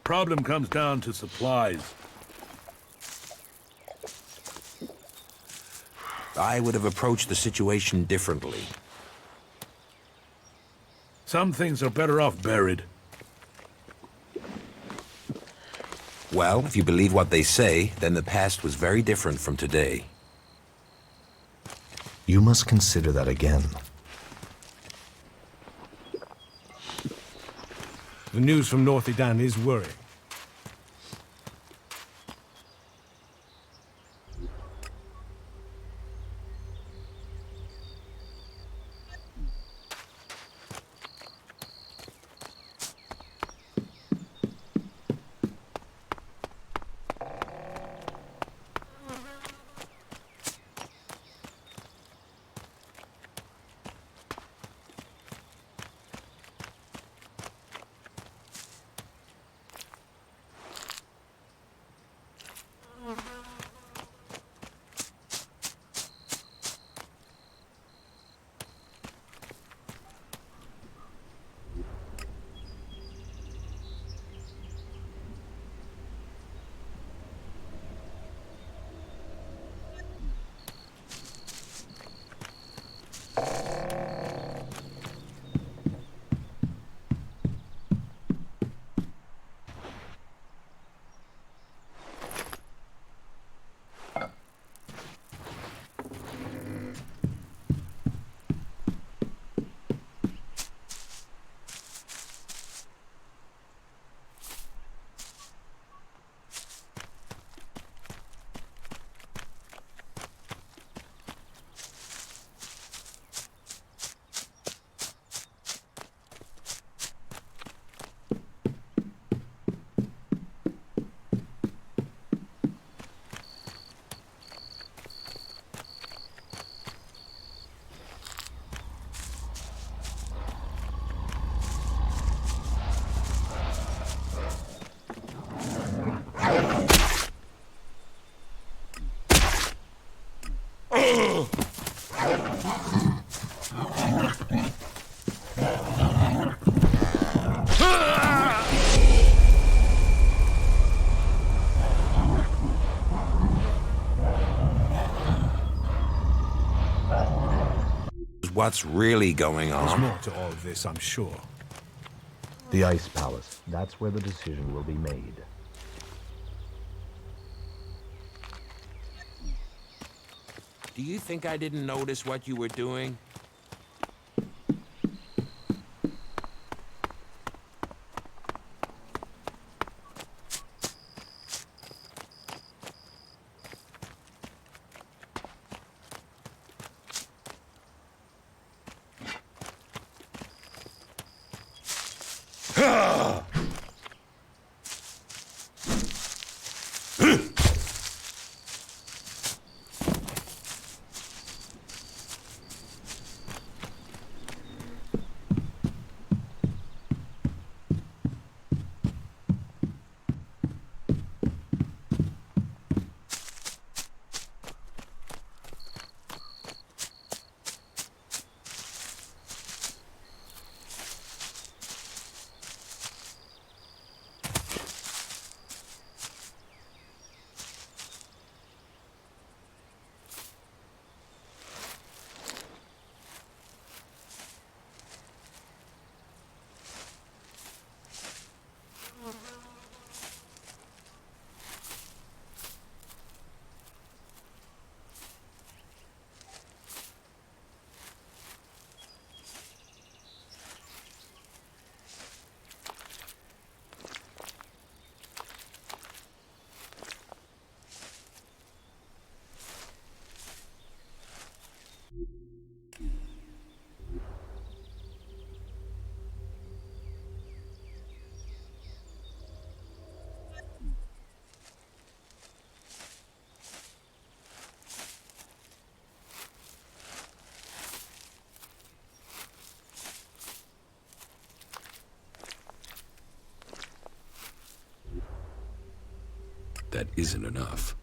Problem comes down to supplies. I would have approached the situation differently. Some things are better off buried. Well, if you believe what they say, then the past was very different from today. You must consider that again. The news from North Edan is worrying. What's really going There's on? more to all of this, I'm sure. The Ice Palace. That's where the decision will be made. Do you think I didn't notice what you were doing? That isn't enough.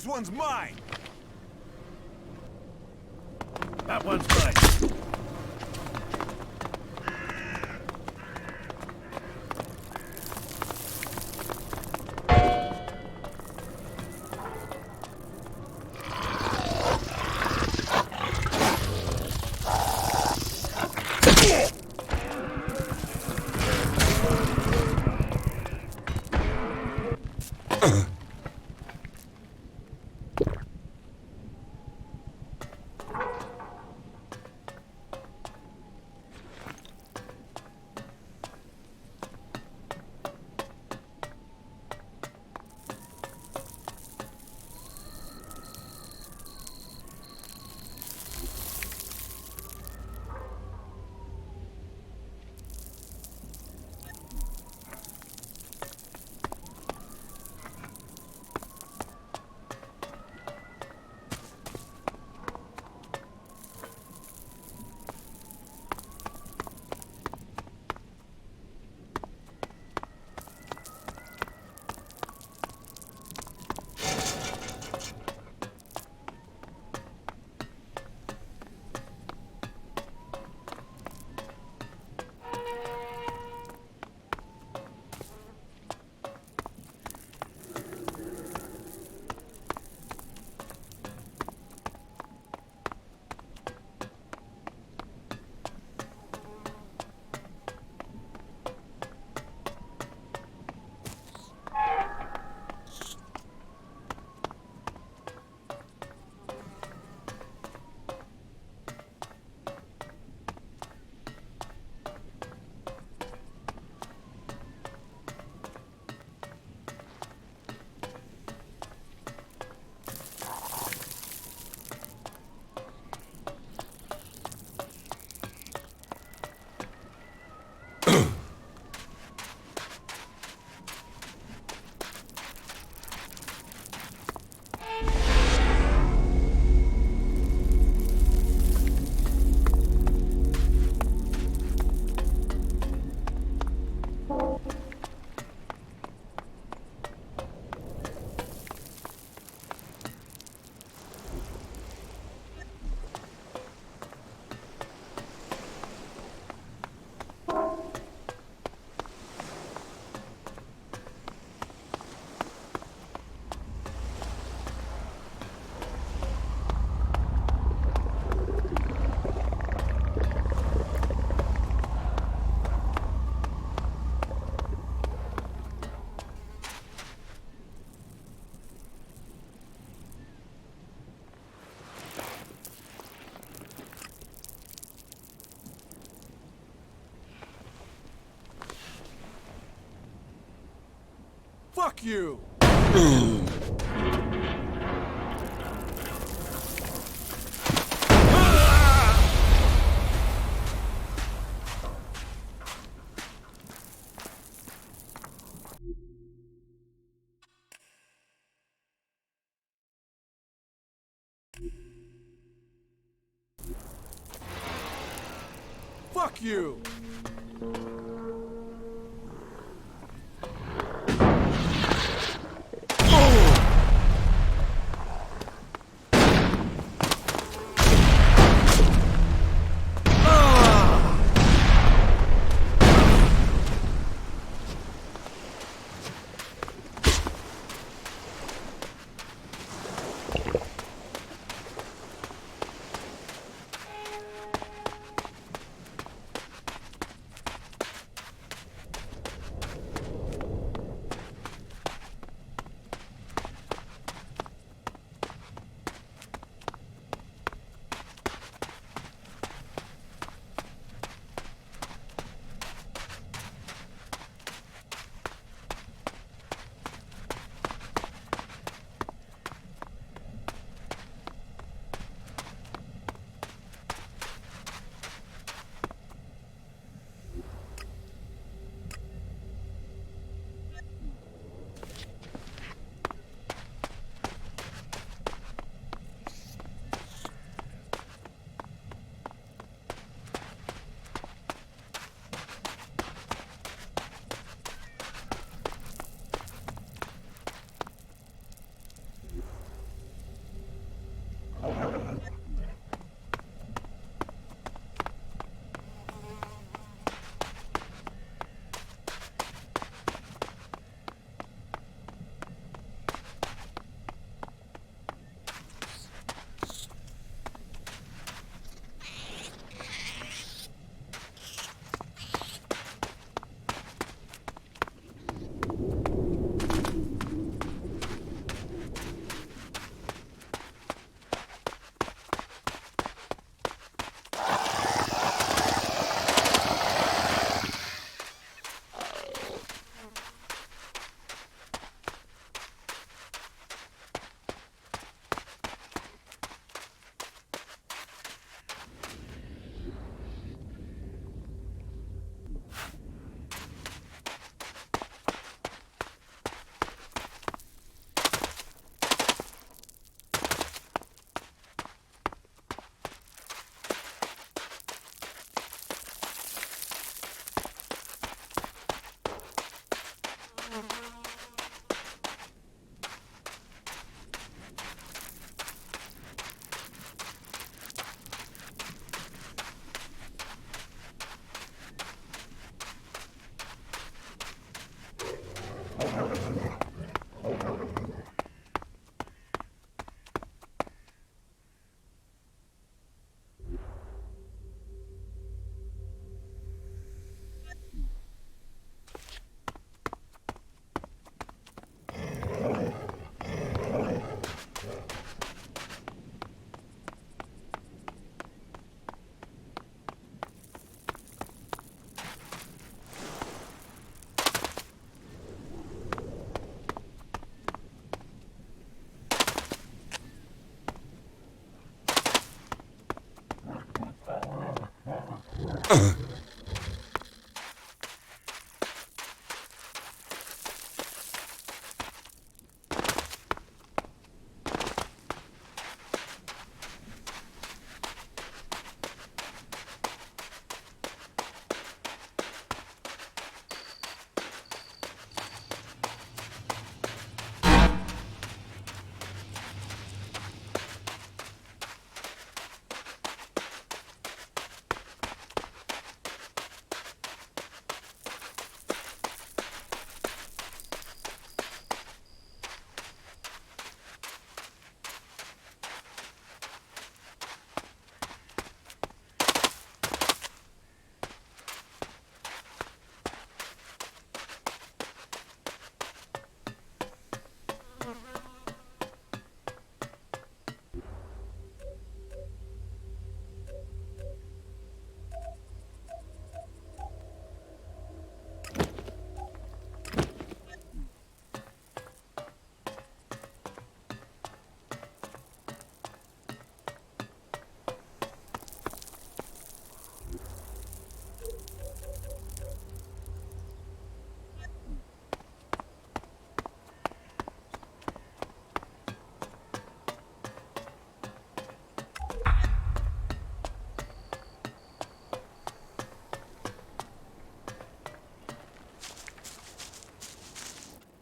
one's mine! That one's mine. Fuck you! Fuck you!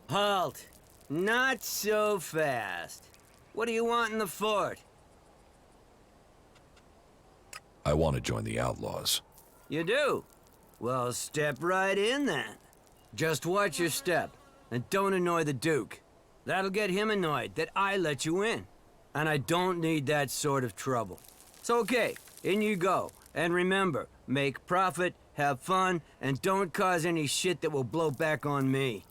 Halt! Not so fast. What do you want in the fort? I want to join the Outlaws. You do? Well, step right in then. Just watch your step, and don't annoy the Duke. That'll get him annoyed that I let you in. And I don't need that sort of trouble. So okay, in you go. And remember, make profit, have fun, and don't cause any shit that will blow back on me.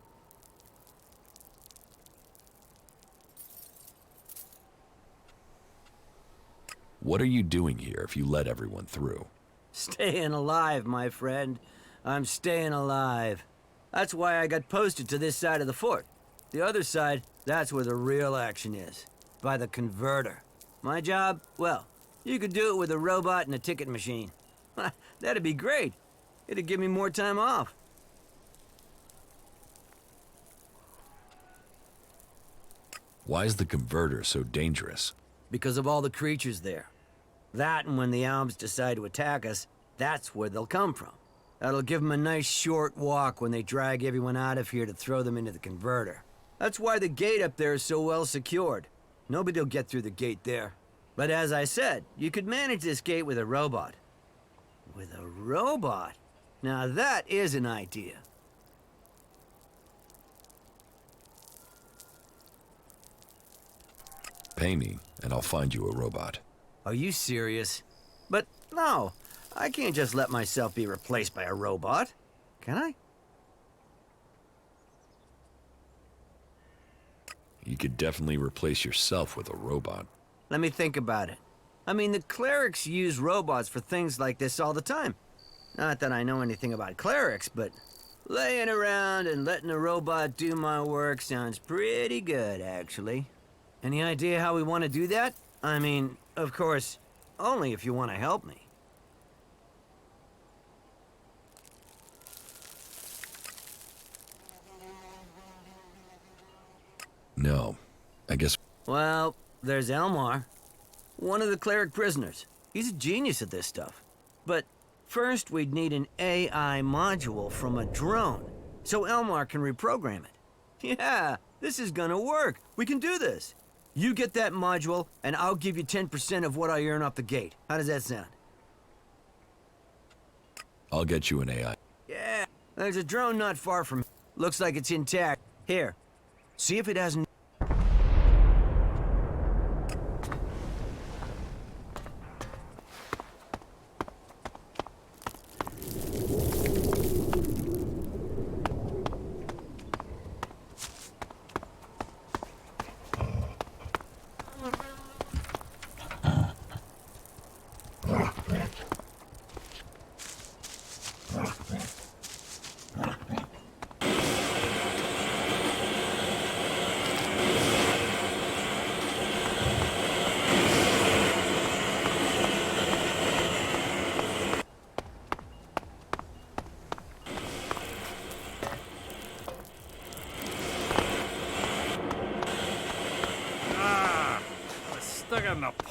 What are you doing here if you let everyone through? Staying alive, my friend. I'm staying alive. That's why I got posted to this side of the fort. The other side, that's where the real action is. By the converter. My job? Well, you could do it with a robot and a ticket machine. That'd be great. It'd give me more time off. Why is the converter so dangerous? Because of all the creatures there. That, and when the Alps decide to attack us, that's where they'll come from. That'll give them a nice short walk when they drag everyone out of here to throw them into the converter. That's why the gate up there is so well secured. Nobody'll get through the gate there. But as I said, you could manage this gate with a robot. With a robot? Now that is an idea. Pay me, and I'll find you a robot. Are you serious? But no, I can't just let myself be replaced by a robot. Can I? You could definitely replace yourself with a robot. Let me think about it. I mean, the clerics use robots for things like this all the time. Not that I know anything about clerics, but laying around and letting a robot do my work sounds pretty good, actually. Any idea how we want to do that? I mean, of course, only if you want to help me. No, I guess... Well, there's Elmar, one of the cleric prisoners. He's a genius at this stuff. But first, we'd need an AI module from a drone, so Elmar can reprogram it. Yeah, this is gonna work. We can do this. You get that module, and I'll give you 10% of what I earn off the gate. How does that sound? I'll get you an AI. Yeah, there's a drone not far from here. Looks like it's intact. Here, see if it hasn't...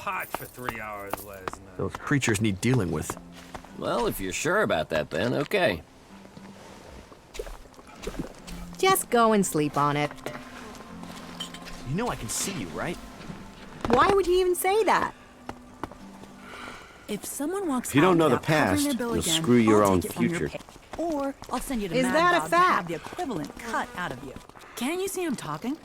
hot for 3 hours last night. Those creatures need dealing with. Well, if you're sure about that, then okay. Just go and sleep on it. You know I can see you, right? Why would you even say that? If someone walks If you don't out know the without covering past, their bill you'll again, screw your I'll own take it from your future. pay. Or I'll send you to Is Mad that a Dog to have fact? the equivalent cut out of you. Can't you see I'm talking?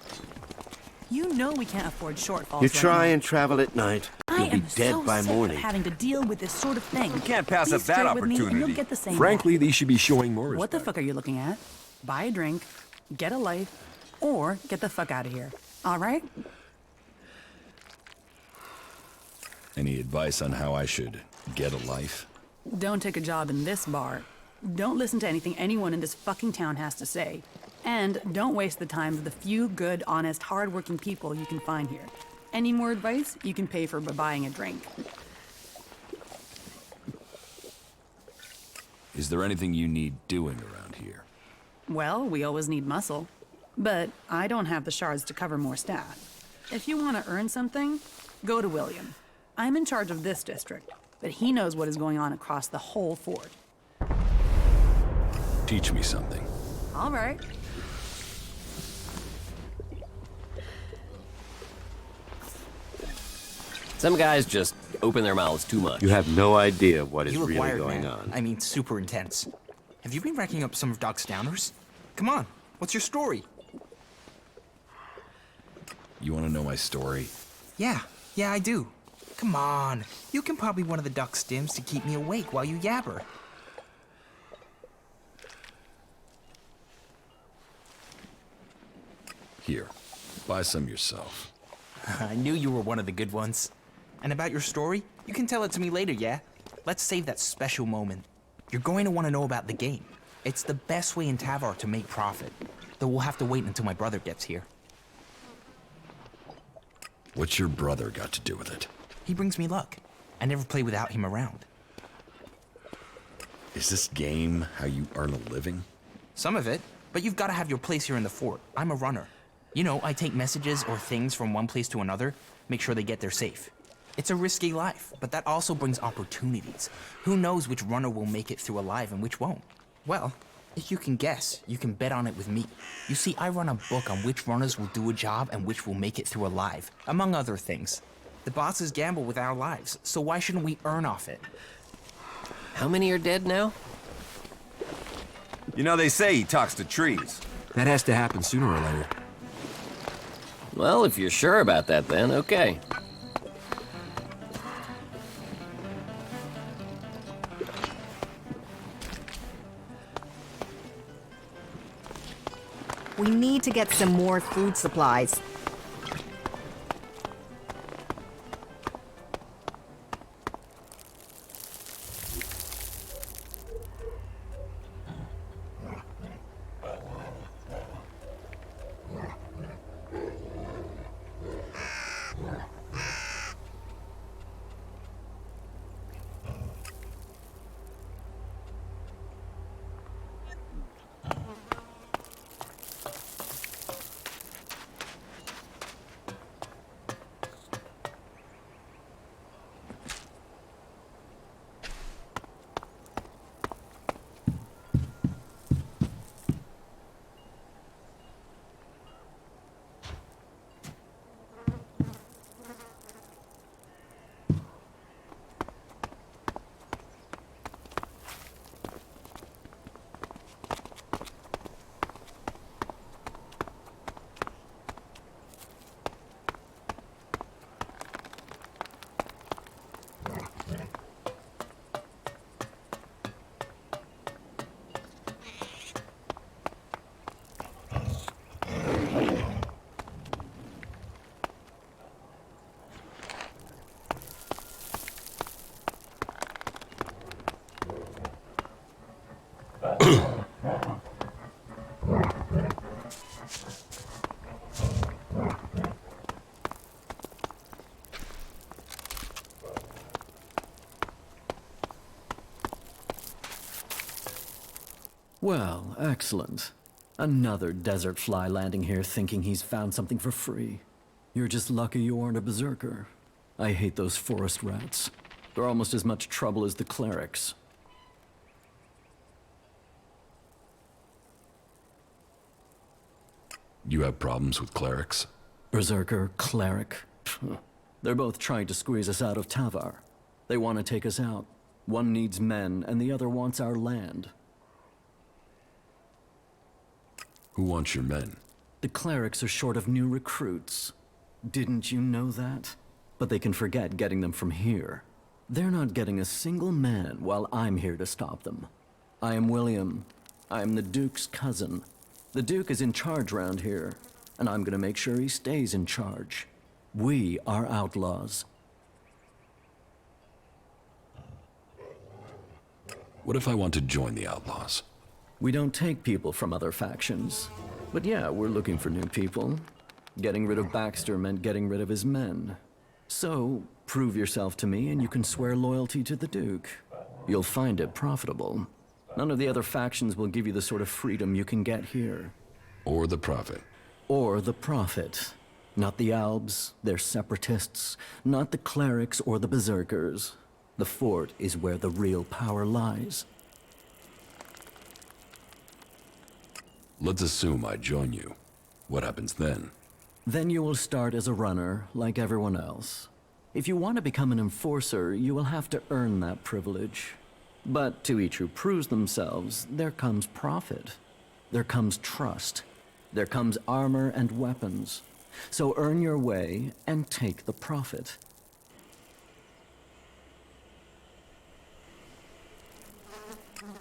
You know we can't afford shortfalls. You right try now. and travel at night, I you'll be am dead so by sick morning. of having to deal with this sort of thing. You can't pass Be up that straight with me and opportunity. you'll get the same Frankly, back. they should be showing more What the respect. fuck are you looking at? Buy a drink, get a life, or get the fuck out of here. All right? Any advice on how I should get a life? Don't take a job in this bar. Don't listen to anything anyone in this fucking town has to say. And don't waste the time of the few good, honest, hardworking people you can find here. Any more advice, you can pay for by buying a drink. Is there anything you need doing around here? Well, we always need muscle. But I don't have the shards to cover more staff. If you want to earn something, go to William. I'm in charge of this district, but he knows what is going on across the whole fort. Teach me something. All right. Some guys just open their mouths too much. You have no idea what is You look really wired, going man. on. I mean, super intense. Have you been racking up some of Doc's downers? Come on, what's your story? You want to know my story? Yeah, I do. Come on, you can pop me one of the Doc stims to keep me awake while you yabber. Here, buy some yourself. I knew you were one of the good ones. And about your story, you can tell it to me later, yeah? Let's save that special moment. You're going to want to know about the game. It's the best way in Tavar to make profit. Though we'll have to wait until my brother gets here. What's your brother got to do with it? He brings me luck. I never play without him around. Is this game how you earn a living? Some of it, but you've got to have your place here in the fort. I'm a runner. You know, I take messages or things from one place to another, make sure they get there safe. It's a risky life, but that also brings opportunities. Who knows which runner will make it through alive and which won't? Well, if you can guess, you can bet on it with me. You see, I run a book on which runners will do a job and which will make it through alive, among other things. The bosses gamble with our lives, so why shouldn't we earn off it? How many are dead now? You know, they say he talks to trees. That has to happen sooner or later. Well, if you're sure about that, then okay. We need to get some more food supplies. Well, excellent. Another desert fly landing here thinking he's found something for free. You're just lucky you aren't a berserker. I hate those forest rats. They're almost as much trouble as the clerics. You have problems with clerics? Berserker, cleric. They're both trying to squeeze us out of Tavar. They want to take us out. One needs men, and the other wants our land. Who wants your men? The clerics are short of new recruits. Didn't you know that? But they can forget getting them from here. They're not getting a single man while I'm here to stop them. I am William. I am the Duke's cousin. The Duke is in charge round here, and I'm gonna make sure he stays in charge. We are outlaws. What if I want to join the outlaws? We don't take people from other factions. But yeah, we're looking for new people. Getting rid of Baxter meant getting rid of his men. So, prove yourself to me and you can swear loyalty to the Duke. You'll find it profitable. None of the other factions will give you the sort of freedom you can get here. Or the Prophet. Or the Prophet. Not the Albs, they're separatists. Not the clerics or the berserkers. The fort is where the real power lies. Let's assume I join you. What happens then? Then you will start as a runner, like everyone else. If you want to become an enforcer, you will have to earn that privilege. But to each who proves themselves, there comes profit. There comes trust. There comes armor and weapons. So earn your way and take the profit.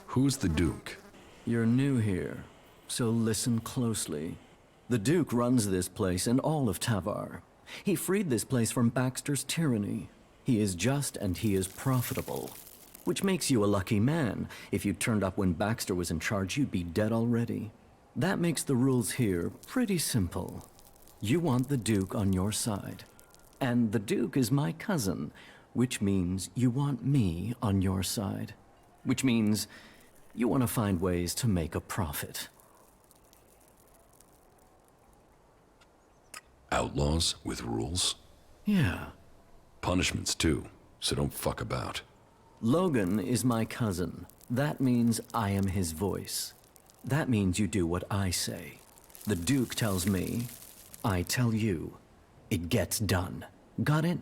Who's the Duke? You're new here, so listen closely. The Duke runs this place and all of Tavar. He freed this place from Baxter's tyranny. He is just and he is profitable. Which makes you a lucky man. If you turned up when Baxter was in charge, you'd be dead already. That makes the rules here pretty simple. You want the Duke on your side. And the Duke is my cousin, which means you want me on your side. Which means you want to find ways to make a profit. Outlaws with rules? Yeah. Punishments too, so don't fuck about. Logan is my cousin. That means I am his voice. That means you do what I say. The Duke tells me, I tell you. It gets done. Got it?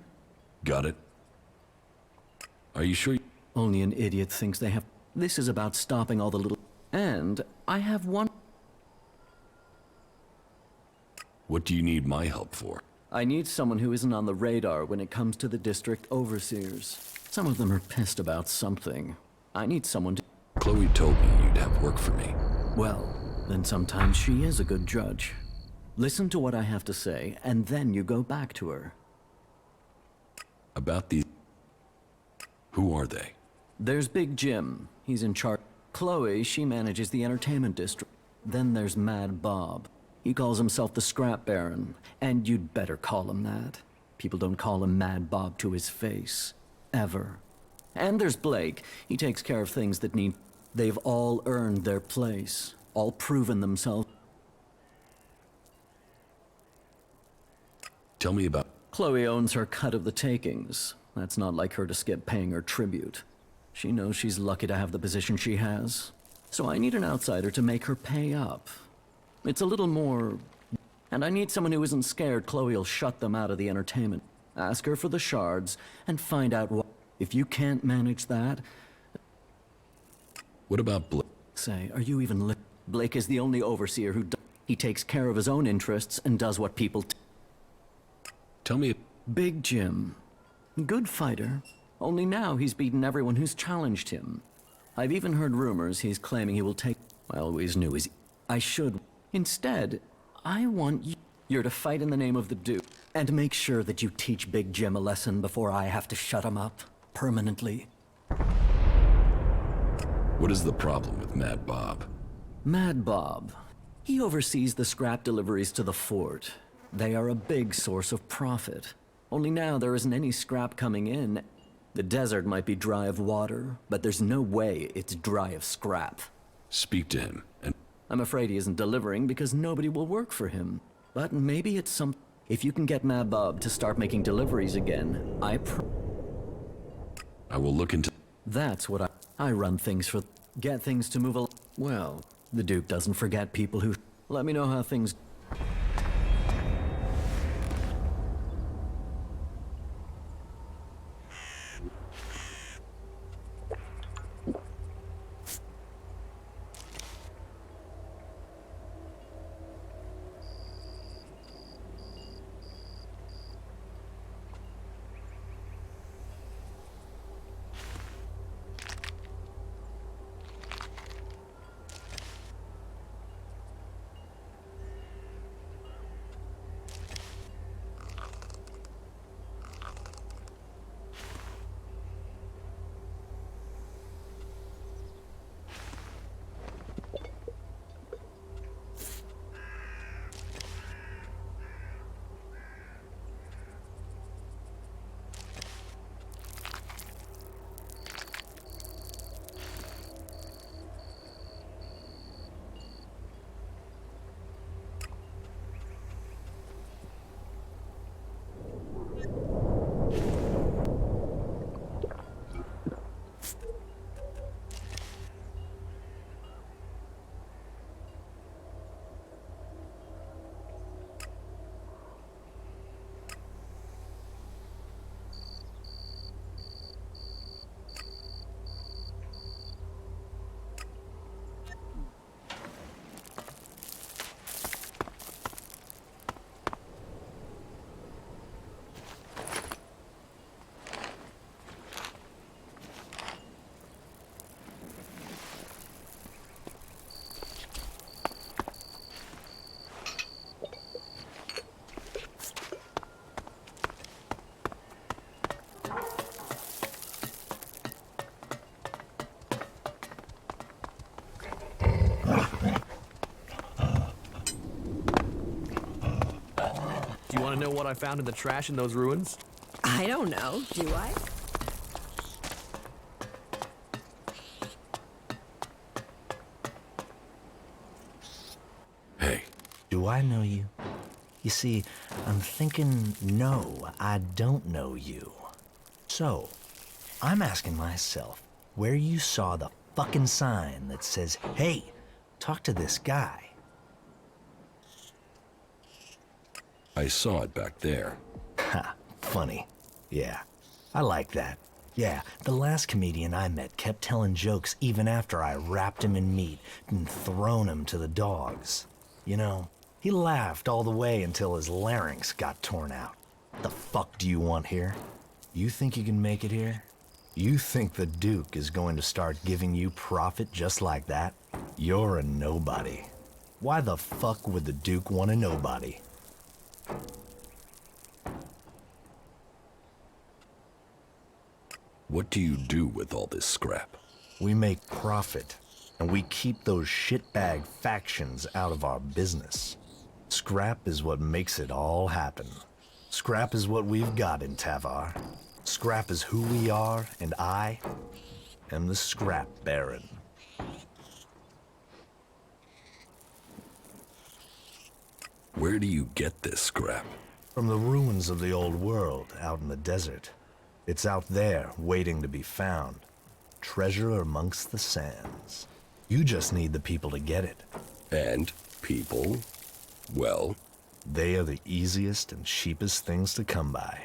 Got it. Are you sure? Only an idiot thinks they have... This is about stopping all the little... And I have one... What do you need my help for? I need someone who isn't on the radar when it comes to the district overseers. Some of them are pissed about something. I need someone to... Chloe told me you'd have work for me. Well, then sometimes she is a good judge. Listen to what I have to say, and then you go back to her. About these... Who are they? There's Big Jim. He's in charge. Chloe, she manages the entertainment district. Then there's Mad Bob. He calls himself the Scrap Baron, and you'd better call him that. People don't call him Mad Bob to his face. Ever. And there's Blake. He takes care of things that need... They've all earned their place. All proven themselves. Tell me about... Chloe owns her cut of the takings. That's not like her to skip paying her tribute. She knows she's lucky to have the position she has. So I need an outsider to make her pay up. It's a little more... And I need someone who isn't scared Chloe'll shut them out of the entertainment. Ask her for the shards, and find out what... If you can't manage that... What about Blake? Say, are you even Blake is the only overseer who... He takes care of his own interests and does what people... Tell me... Big Jim. Good fighter. Only now he's beaten everyone who's challenged him. I've even heard rumors he's claiming he will take... I always knew I should... Instead, I want you to fight in the name of the Duke, and make sure that you teach Big Jim a lesson before I have to shut him up, permanently. What is the problem with Mad Bob? Mad Bob. He oversees the scrap deliveries to the fort. They are a big source of profit. Only now there isn't any scrap coming in. The desert might be dry of water, but there's no way it's dry of scrap. Speak to him, and... I'm afraid he isn't delivering because nobody will work for him. But maybe it's If you can get Mabub to start making deliveries again, I will look into... That's what I run things for. Get things to move along. Well, the Duke doesn't forget people who... Let me know how things... Do you want to know what I found in the trash in those ruins? I don't know, do I? Hey. Do I know you? You see, I'm thinking, no, I don't know you. So, I'm asking myself where you saw the fucking sign that says, hey, talk to this guy. I saw it back there. Ha, funny. Yeah, I like that. Yeah, the last comedian I met kept telling jokes even after I wrapped him in meat and thrown him to the dogs. You know, he laughed all the way until his larynx got torn out. The fuck do you want here? You think you can make it here? You think the Duke is going to start giving you profit just like that? You're a nobody. Why the fuck would the Duke want a nobody? What do you do with all this scrap? We make profit, and we keep those shitbag factions out of our business. Scrap is what makes it all happen. Scrap is what we've got in Tavar. Scrap is who we are, and I am the Scrap Baron. Where do you get this scrap? From the ruins of the old world out in the desert. It's out there, waiting to be found. Treasure amongst the sands. You just need the people to get it. And people? Well? They are the easiest and cheapest things to come by.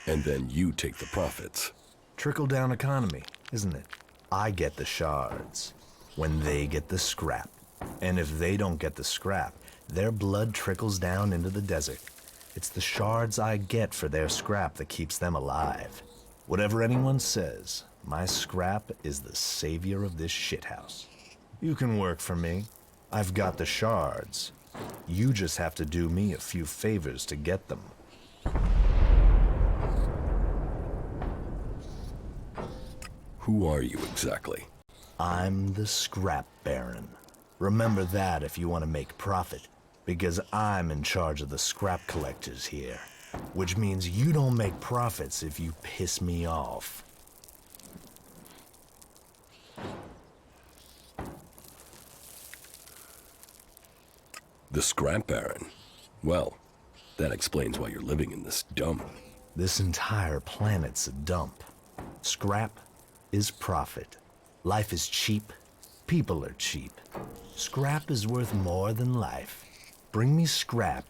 And then you take the profits. Trickle-down economy, isn't it? I get the shards, when they get the scrap. And if they don't get the scrap, their blood trickles down into the desert. It's the shards I get for their scrap that keeps them alive. Whatever anyone says, my scrap is the savior of this shithouse. You can work for me. I've got the shards. You just have to do me a few favors to get them. Who are you exactly? I'm the Scrap Baron. Remember that if you want to make profit, because I'm in charge of the scrap collectors here. Which means you don't make profits if you piss me off. The scrap baron. Well, that explains why you're living in this dump. This entire planet's a dump. Scrap is profit. Life is cheap. People are cheap. Scrap is worth more than life. Bring me scrap,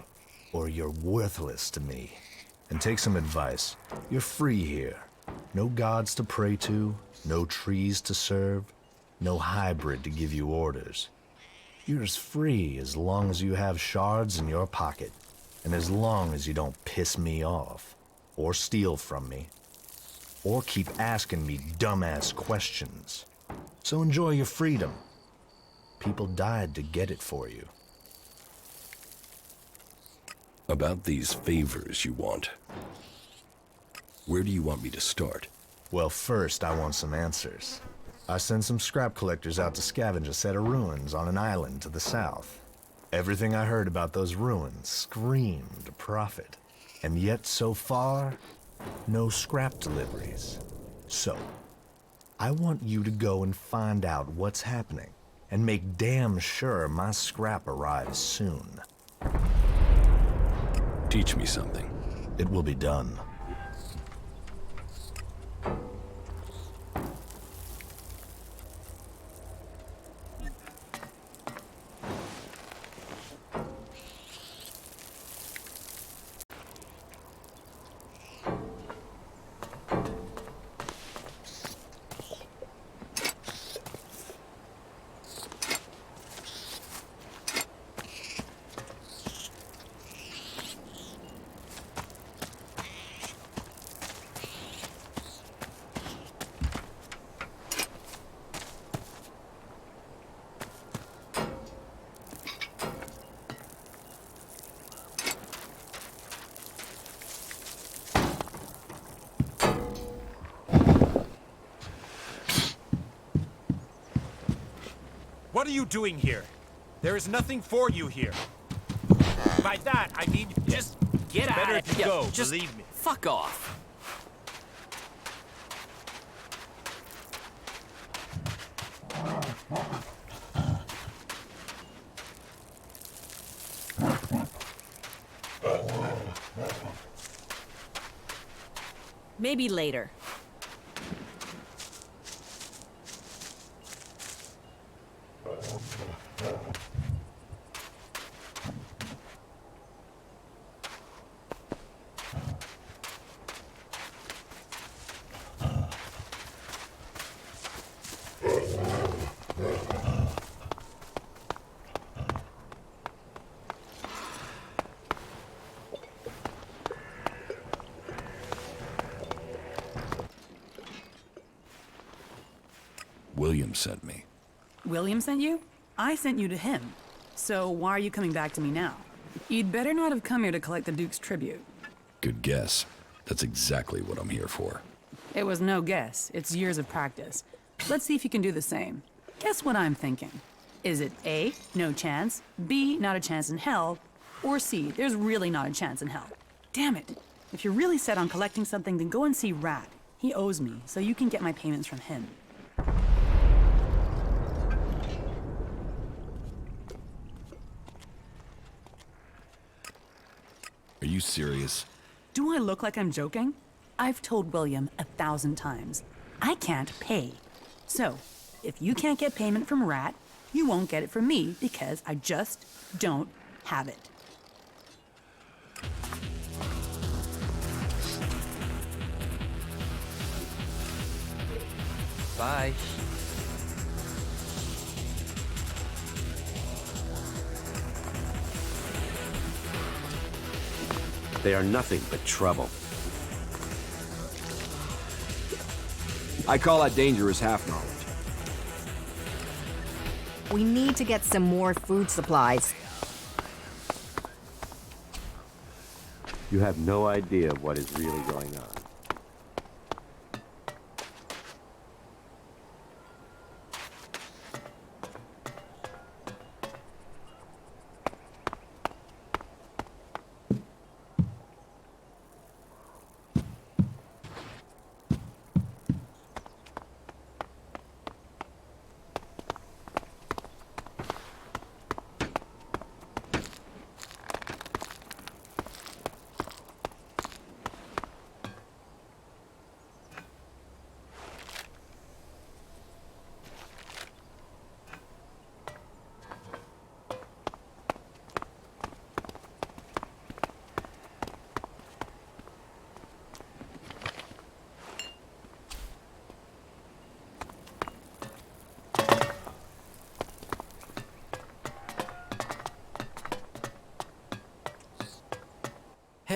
or you're worthless to me. And take some advice. You're free here. No gods to pray to, no trees to serve, no hybrid to give you orders. You're as free as long as you have shards in your pocket, and as long as you don't piss me off, or steal from me, or keep asking me dumbass questions. So enjoy your freedom. People died to get it for you. About these favors you want. Where do you want me to start? Well, first I want some answers. I sent some scrap collectors out to scavenge a set of ruins on an island to the south. Everything I heard about those ruins screamed profit. And yet, so far, no scrap deliveries. So, I want you to go and find out what's happening, and make damn sure my scrap arrives soon. Teach me something. It will be done. What are you doing here? There is nothing for you here. By that, I mean, just Get out better of if you here. go, Just believe me. fuck off. Maybe later. William sent me. William sent you? I sent you to him. So why are you coming back to me now? You'd better not have come here to collect the Duke's tribute. Good guess. That's exactly what I'm here for. It was no guess. It's years of practice. Let's see if you can do the same. Guess what I'm thinking. Is it A, no chance, B, not a chance in hell, or C, there's really not a chance in hell? Damn it. If you're really set on collecting something, then go and see Rat. He owes me, so you can get my payments from him. Are you serious? Do I look like I'm joking? I've told William 1,000 times. I can't pay. So, if you can't get payment from Rat, you won't get it from me because I just don't have it. Bye. They are nothing but trouble. I call that dangerous half-knowledge. We need to get some more food supplies. You have no idea what is really going on.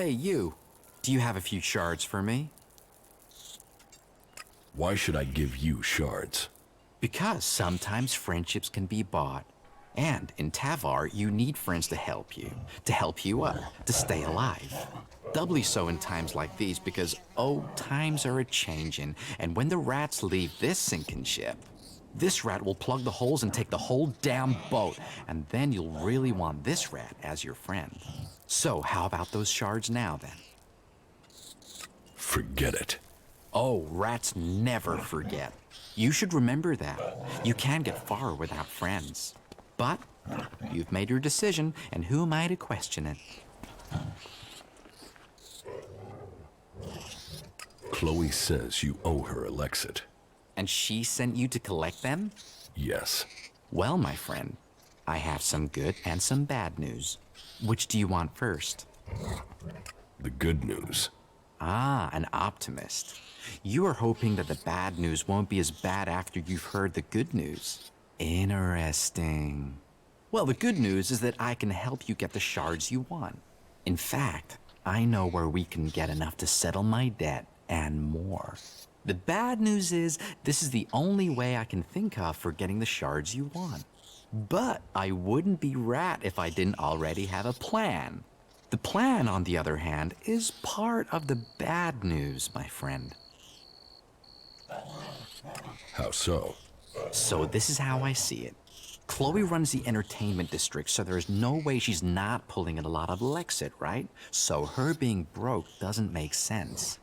Hey, you. Do you have a few shards for me? Why should I give you shards? Because sometimes friendships can be bought. And in Tavar, you need friends to help you up, to stay alive. Doubly so in times like these because, oh, times are a-changin', and when the rats leave this sinking ship, this rat will plug the holes and take the whole damn boat, and then you'll really want this rat as your friend. So how about those shards now, then? Forget it. Oh, rats never forget. You should remember that. You can't get far without friends. But you've made your decision, and who am I to question it? Chloe says you owe her Elexit. And she sent you to collect them? Yes. Well, my friend, I have some good and some bad news. Which do you want first? The good news. Ah, an optimist. You are hoping that the bad news won't be as bad after you've heard the good news. Interesting. Well, the good news is that I can help you get the shards you want. In fact, I know where we can get enough to settle my debt and more. The bad news is this is the only way I can think of for getting the shards you want. But I wouldn't be rat if I didn't already have a plan. The plan, on the other hand, is part of the bad news, my friend. How so? So this is how I see it. Chloe runs the entertainment district, so there's no way she's not pulling in a lot of Lexit, right? So her being broke doesn't make sense.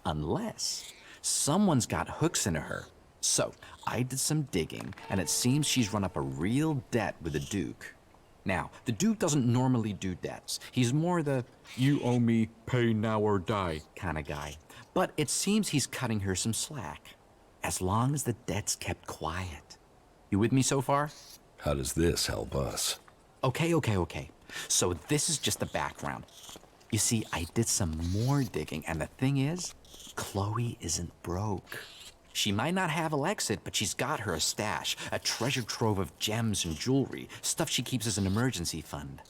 Unless someone's got hooks into her. So I did some digging, and it seems she's run up a real debt with the Duke. Now, the Duke doesn't normally do debts. He's more the, you owe me, pay now or die kind of guy. But it seems he's cutting her some slack. As long as the debt's kept quiet. You with me so far? How does this help us? Okay. So this is just the background. You see, I did some more digging, and the thing is, Chloe isn't broke. She might not have Elexit, but she's got her a stash, a treasure trove of gems and jewelry, stuff she keeps as an emergency fund.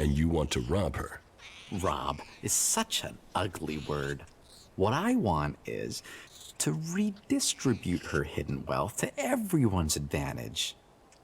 And you want to rob her? Rob is such an ugly word. What I want is to redistribute her hidden wealth to everyone's advantage.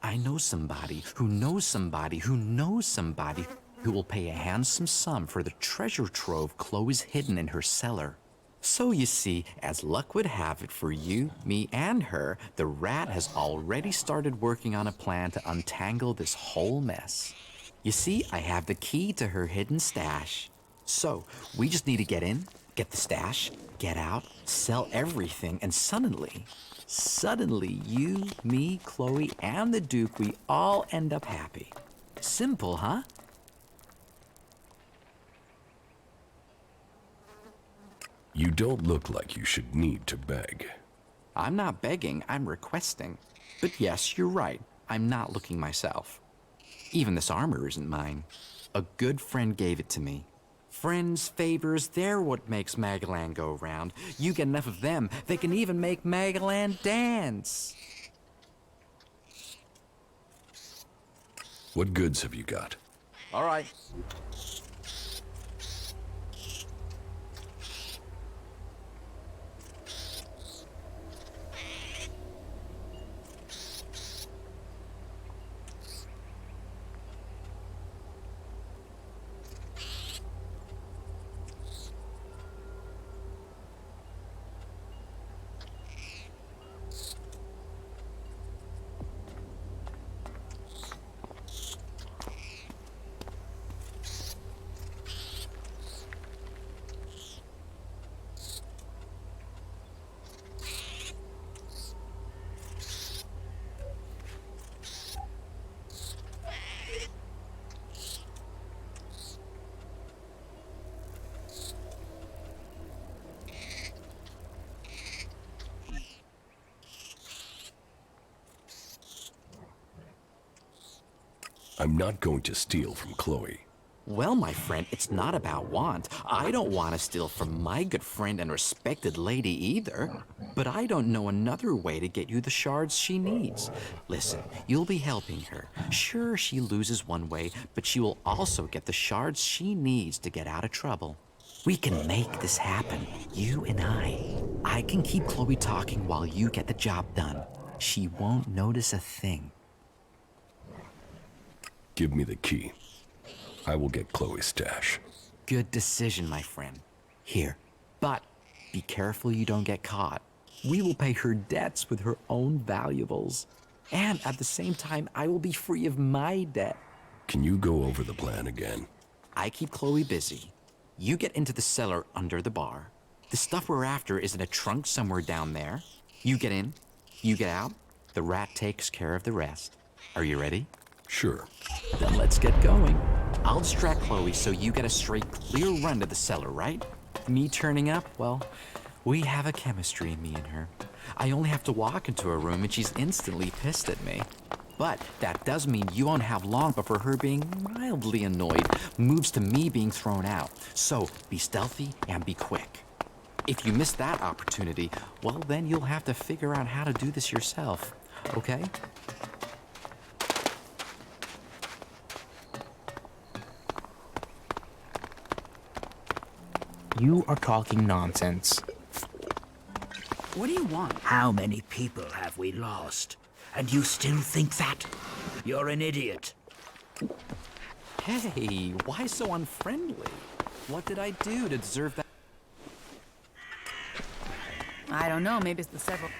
I know somebody who knows somebody who knows somebody who will pay a handsome sum for the treasure trove Chloe's hidden in her cellar. So you see, as luck would have it for you, me, and her, the rat has already started working on a plan to untangle this whole mess. You see, I have the key to her hidden stash. So, we just need to get in, get the stash, get out, sell everything, and suddenly, you, me, Chloe, and the Duke, we all end up happy. Simple, huh? You don't look like you should need to beg. I'm not begging, I'm requesting. But yes, you're right, I'm not looking myself. Even this armor isn't mine. A good friend gave it to me. Friends, favors, they're what makes Magalan go round. You get enough of them, they can even make Magalan dance. What goods have you got? All right. I'm not going to steal from Chloe. Well, my friend, it's not about want. I don't want to steal from my good friend and respected lady either. But I don't know another way to get you the shards she needs. Listen, you'll be helping her. Sure, she loses one way, but she will also get the shards she needs to get out of trouble. We can make this happen, you and I. I can keep Chloe talking while you get the job done. She won't notice a thing. Give me the key. I will get Chloe's stash. Good decision, my friend. Here. But be careful you don't get caught. We will pay her debts with her own valuables. And at the same time, I will be free of my debt. Can you go over the plan again? I keep Chloe busy. You get into the cellar under the bar. The stuff we're after is in a trunk somewhere down there. You get in, you get out. The rat takes care of the rest. Are you ready? Sure. Then let's get going. I'll distract Chloe so you get a straight, clear run to the cellar, right? Me turning up, well, we have a chemistry, me and her. I only have to walk into her room and she's instantly pissed at me. But that does mean you won't have long before her being mildly annoyed moves to me being thrown out. So be stealthy and be quick. If you miss that opportunity, well, then you'll have to figure out how to do this yourself, okay? You are talking nonsense. What do you want? How many people have we lost? And you still think that? You're an idiot. Hey, why so unfriendly? What did I do to deserve that? I don't know, maybe it's the several...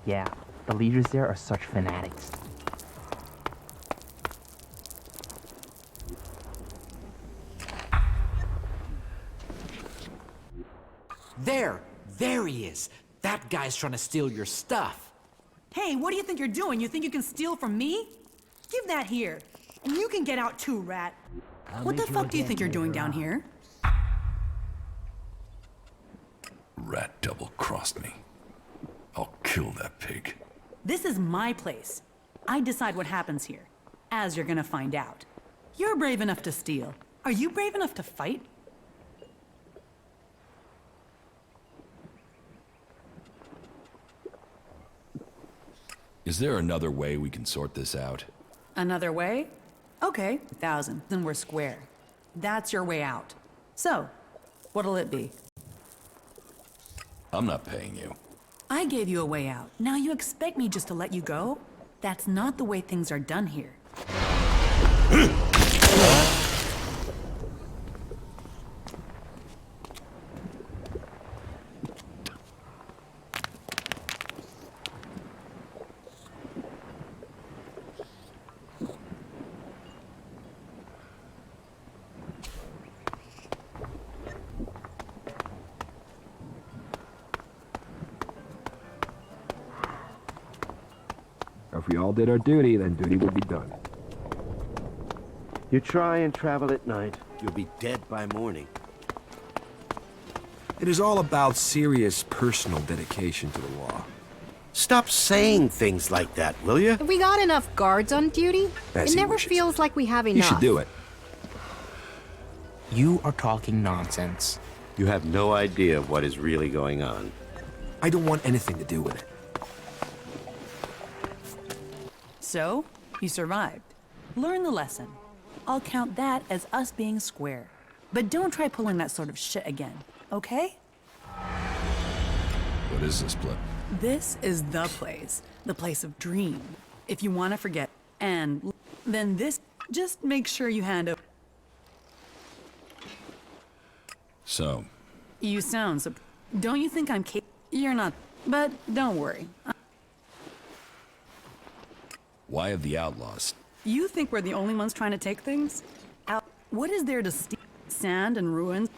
Yeah, the leaders there are such fanatics. There he is. That guy's trying to steal your stuff. Hey, what do you think you're doing? You think you can steal from me? Give that here. And you can get out too, rat. What the fuck do you think you're doing down here? Rat double-crossed me. I'll kill that pig. This is my place. I decide what happens here, as you're gonna find out. You're brave enough to steal. Are you brave enough to fight? Is there another way we can sort this out? Another way? Okay, 1,000. Then we're square. That's your way out. So, what'll it be? I'm not paying you. I gave you a way out. Now you expect me just to let you go? That's not the way things are done here. If we all did our duty, then duty would be done. You try and travel at night, you'll be dead by morning. It is all about serious personal dedication to the law. Stop saying things like that, will you? Have we got enough guards on duty? As It he never wishes. feels like we have enough. You should do it. You are talking nonsense. You have no idea what is really going on. I don't want anything to do with it. So, you survived. Learn the lesson. I'll count that as us being square. But don't try pulling that sort of shit again, okay? What is this place? This is the place of dream. If you want to forget, and then this, just make sure you hand over. So, You sound so. Don't you think I'm You're not, but don't worry. why have the outlaws? You think we're the only ones trying to take things? Out. What is there to steal? Sand and ruins?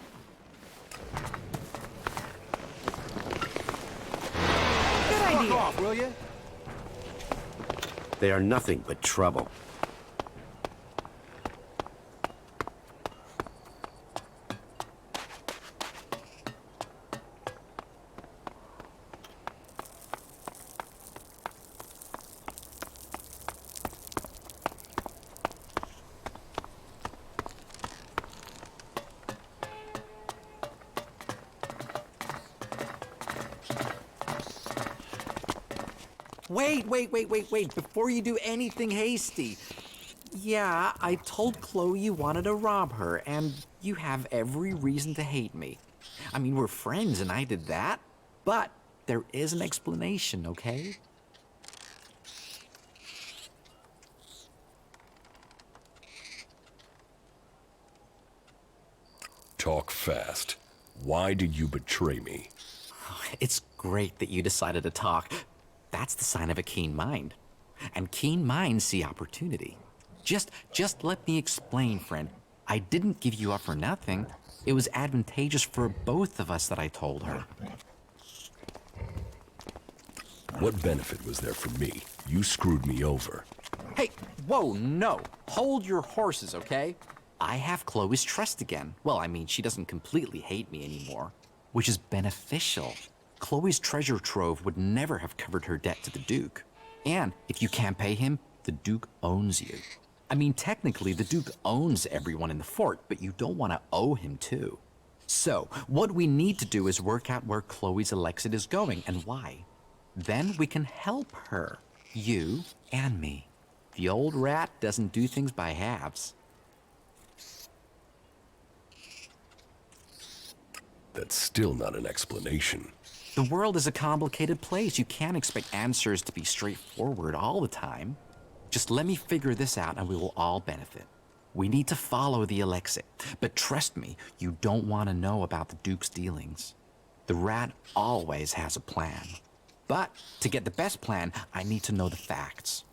Good idea. Fuck off, will you? They are nothing but trouble. Wait. Before you do anything hasty. Yeah, I told Chloe you wanted to rob her, and you have every reason to hate me. I mean, we're friends and I did that, but there is an explanation, okay? Talk fast. Why did you betray me? It's great that you decided to talk. That's the sign of a keen mind. And keen minds see opportunity. Just let me explain, friend. I didn't give you up for nothing. It was advantageous for both of us that I told her. What benefit was there for me? You screwed me over. Hey, whoa, no. Hold your horses, okay? I have Chloe's trust again. Well, I mean, she doesn't completely hate me anymore, which is beneficial. Chloe's treasure trove would never have covered her debt to the Duke. And if you can't pay him, the Duke owns you. I mean, technically, the Duke owns everyone in the fort, but you don't want to owe him too. So, what we need to do is work out where Chloe's Elexit is going and why. Then we can help her, you and me. The old rat doesn't do things by halves. That's still not an explanation. The world is a complicated place. You can't expect answers to be straightforward all the time. Just let me figure this out and we will all benefit. We need to follow the Elexit, but trust me, you don't want to know about the Duke's dealings. The rat always has a plan. But to get the best plan, I need to know the facts.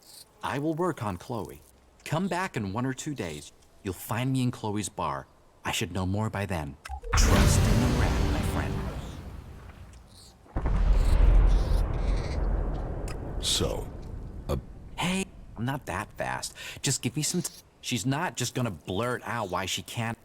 I will work on Chloe. Come back in 1 or 2 days. You'll find me in Chloe's bar. I should know more by then. Trust in the rat, my friend. So, Hey, I'm not that fast. Just give me some She's not just gonna blurt out why she can't.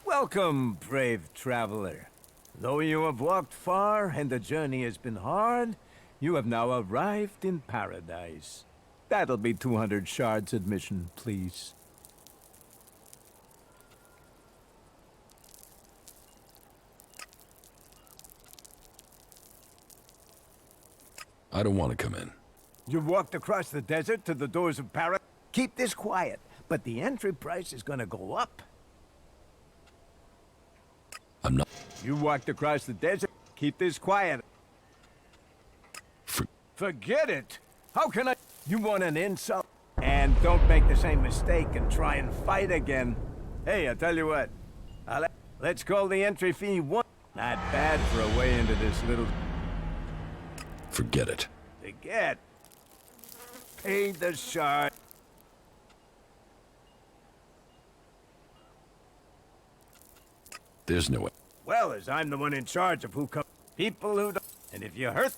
Welcome, brave traveler. Though you have walked far and the journey has been hard, you have now arrived in paradise. That'll be 200 shards admission, please. I don't want to come in. You walked across the desert to the doors of paradise. Keep this quiet, but the entry price is gonna go up. I'm not... You walked across the desert. Keep this quiet. Forget it. How can I... You want an insult? And don't make the same mistake and try and fight again. Hey, I tell you what. Let's call the entry fee one. Not bad for a way into this little... Forget it. Forget. Pay the shard. There's no way. Well, as I'm the one in charge of who comes... People who don't... And if you hurt...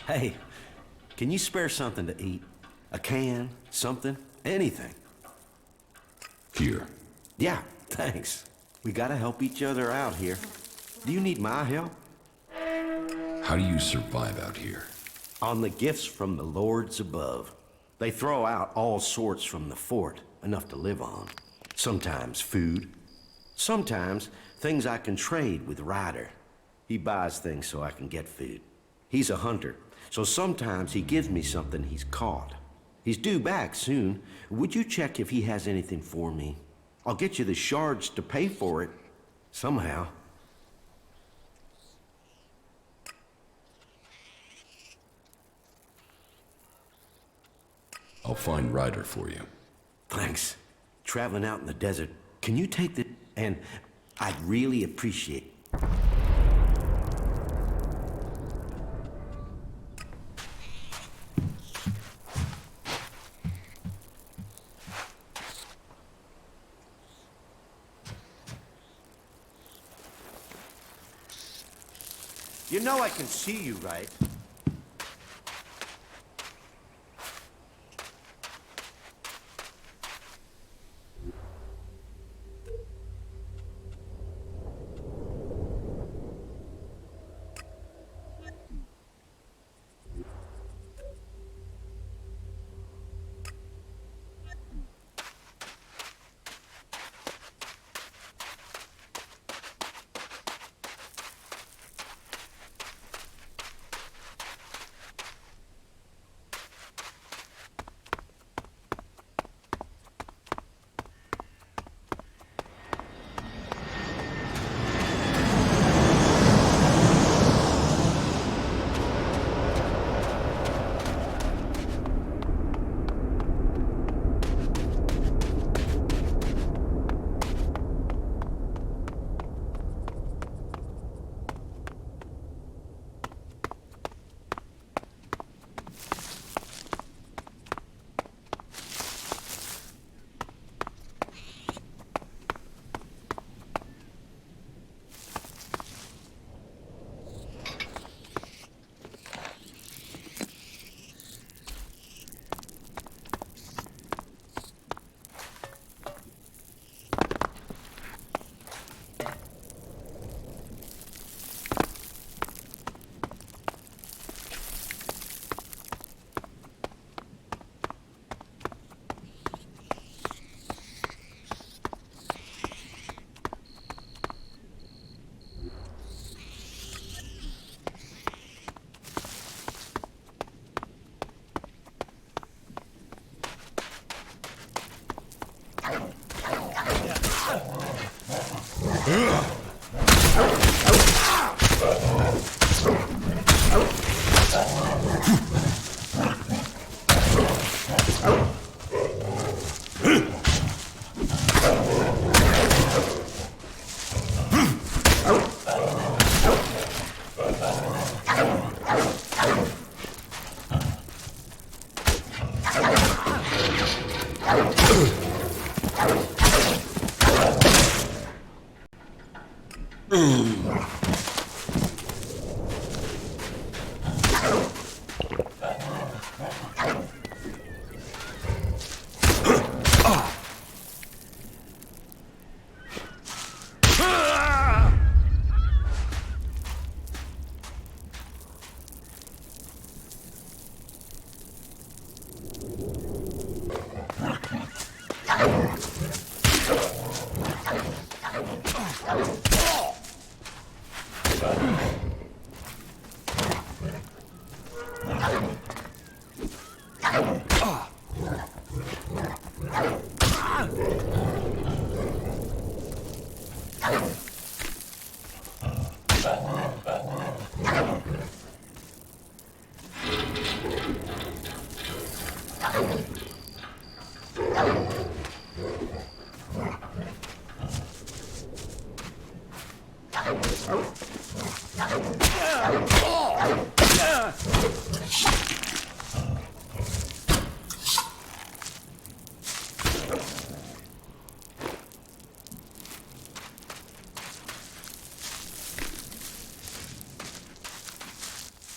Hey, can you spare something to eat? A can, something, anything. Here. Yeah, thanks. We gotta help each other out here. Do you need my help? How do you survive out here? On the gifts from the lords above. They throw out all sorts from the fort, enough to live on. Sometimes food. Sometimes things I can trade with Ryder. He buys things so I can get food. He's a hunter, so sometimes he gives me something he's caught. He's due back soon. Would you check if he has anything for me? I'll get you the shards to pay for it, somehow. I'll find Ryder for you. Thanks. Traveling out in the desert, can you take the... And I'd really appreciate it. You know I can see you, right?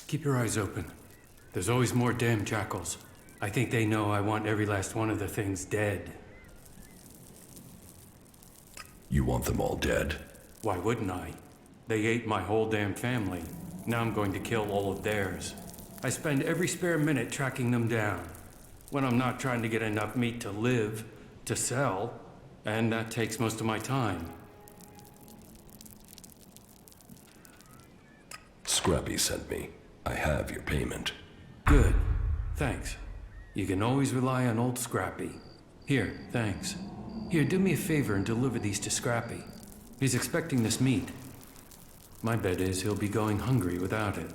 Keep your eyes open. There's always more damn jackals. I think they know I want every last one of the things dead. You want them all dead? Why wouldn't I? They ate my whole damn family. Now I'm going to kill all of theirs. I spend every spare minute tracking them down. When I'm not trying to get enough meat to live, to sell, and that takes most of my time. Scrappy sent me. I have your payment. Good. Thanks. You can always rely on old Scrappy. Here, thanks. Here, do me a favor and deliver these to Scrappy. He's expecting this meat. My bet is he'll be going hungry without it.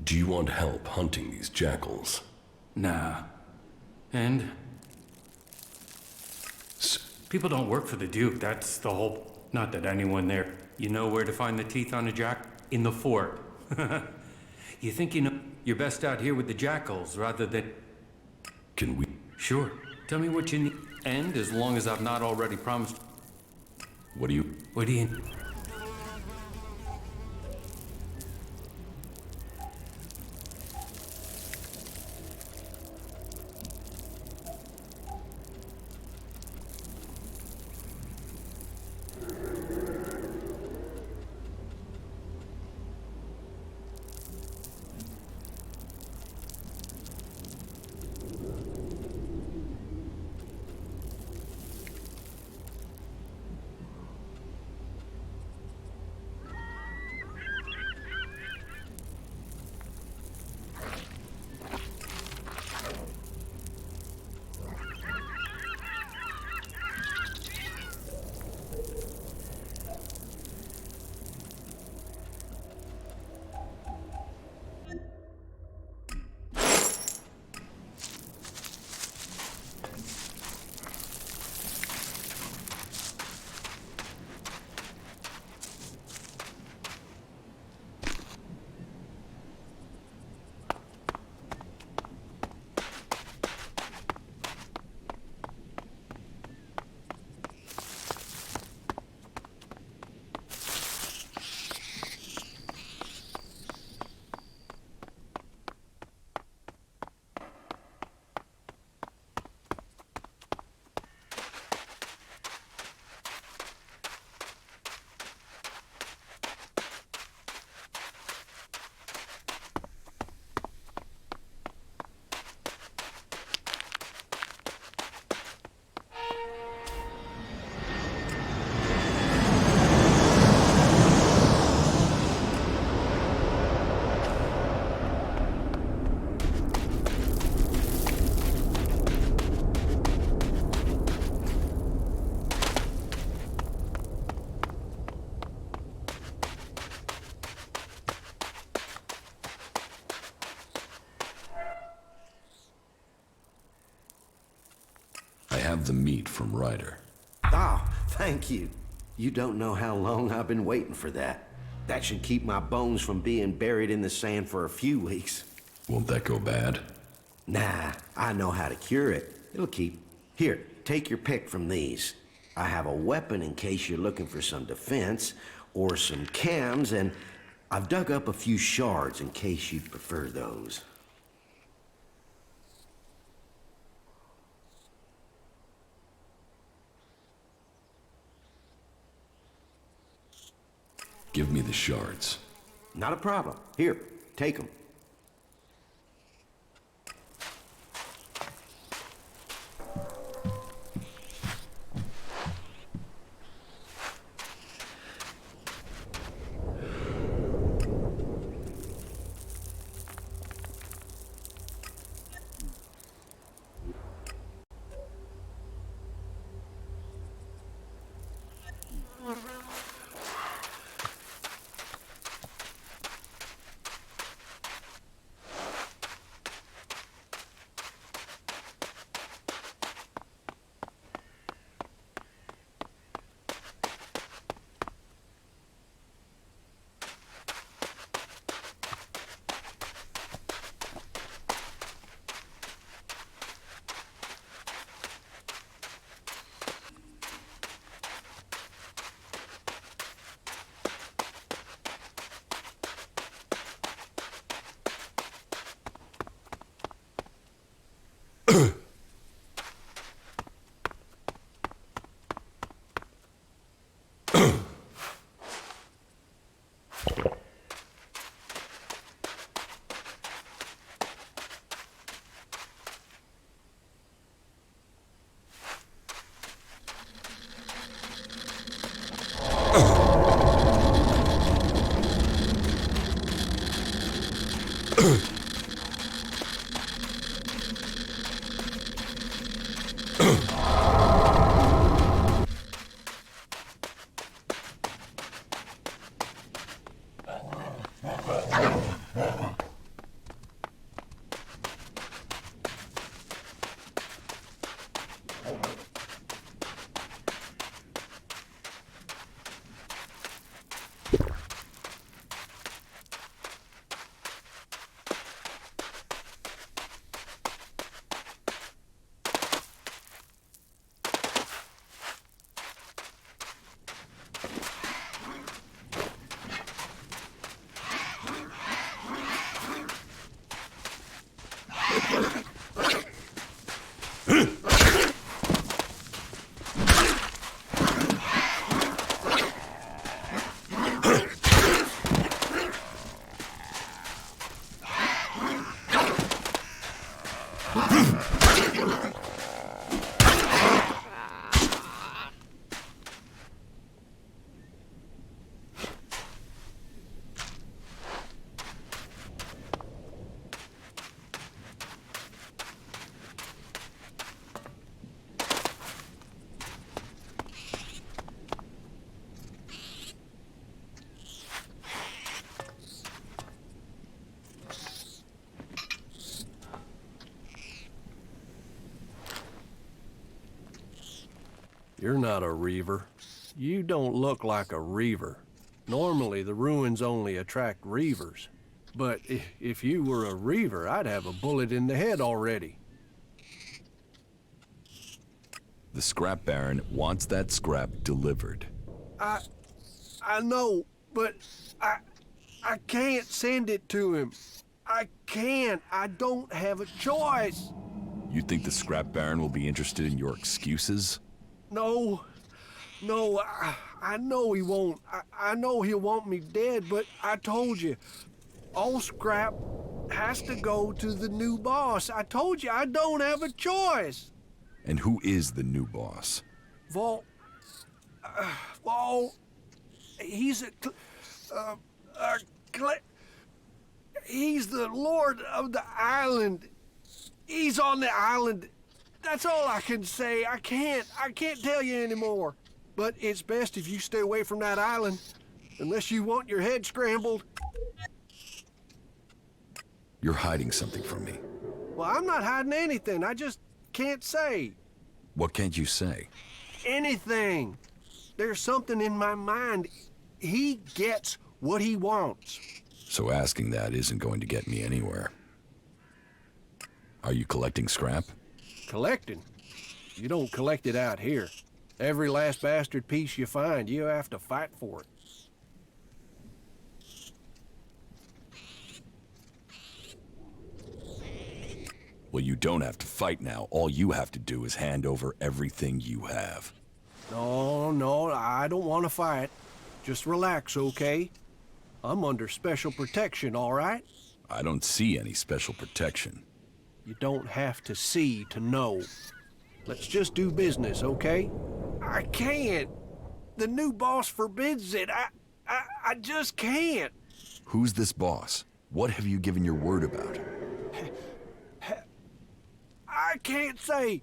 Do you want help hunting these jackals? Nah. And? People don't work for the Duke, that's the whole... Not that anyone there... You know where to find the teeth on a jack? In the fort. You think you know you're best out here with the jackals rather than... Can we... Sure. Tell me what you need. And as long as I've not already promised... What do you... What do you... have the meat from Ryder. Oh, thank you. You don't know how long I've been waiting for that. That should keep my bones from being buried in the sand for a few weeks. Won't that go bad? Nah, I know how to cure it. It'll keep. Here, take your pick from these. I have a weapon in case you're looking for some defense, or some cams, and I've dug up a few shards in case you'd prefer those. Give me the shards. Not a problem. Here, take them. You're not a reaver. You don't look like a reaver. Normally, the ruins only attract reavers. But if you were a reaver, I'd have a bullet in the head already. The scrap baron wants that scrap delivered. I know, but I can't send it to him. I can't. I don't have a choice. You think the scrap baron will be interested in your excuses? No, I know he won't. I know he'll want me dead, but I told you, all scrap has to go to the new boss. I told you, I don't have a choice. And who is the new boss? Vol, he's he's the lord of the island. He's on the island. That's all I can say. I can't tell you anymore. But it's best if you stay away from that island, unless you want your head scrambled. You're hiding something from me. Well, I'm not hiding anything. I just can't say. What can't you say? Anything. There's something in my mind. He gets what he wants. So asking that isn't going to get me anywhere. Are you collecting scrap? Collecting? You don't collect it out here. Every last bastard piece you find, you have to fight for it. Well, you don't have to fight now. All you have to do is hand over everything you have. No, I don't want to fight. Just relax, okay? I'm under special protection, all right? I don't see any special protection. You don't have to see to know. Let's just do business, okay? I can't. The new boss forbids it. I just can't. Who's this boss? What have you given your word about? I can't say.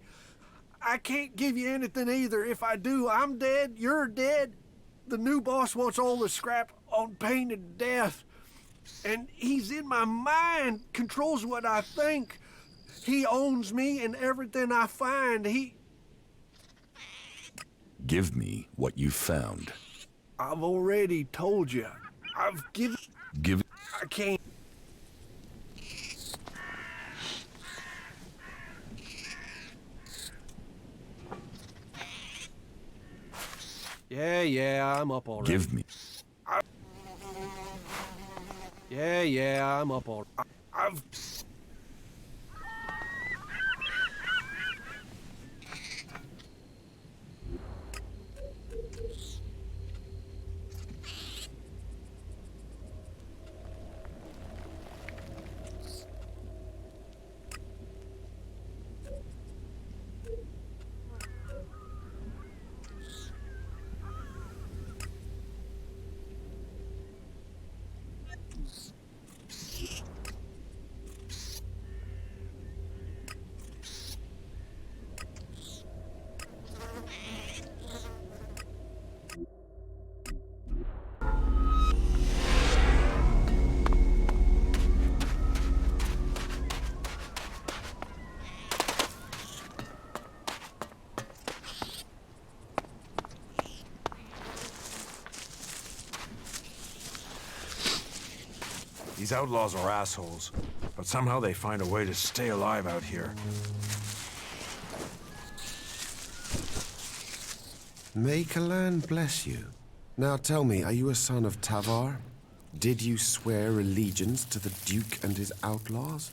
I can't give you anything either. If I do, I'm dead, you're dead. The new boss wants all the scrap on pain of death. And he's in my mind, controls what I think. He owns me and everything I find. Give me what you found. I've already told you. I've given... Give... I can't... Yeah, I'm up already. Give me... Yeah, I'm up already. I've... These outlaws are assholes, but somehow they find a way to stay alive out here. May Kalan bless you. Now tell me, are you a son of Tavar? Did you swear allegiance to the Duke and his outlaws?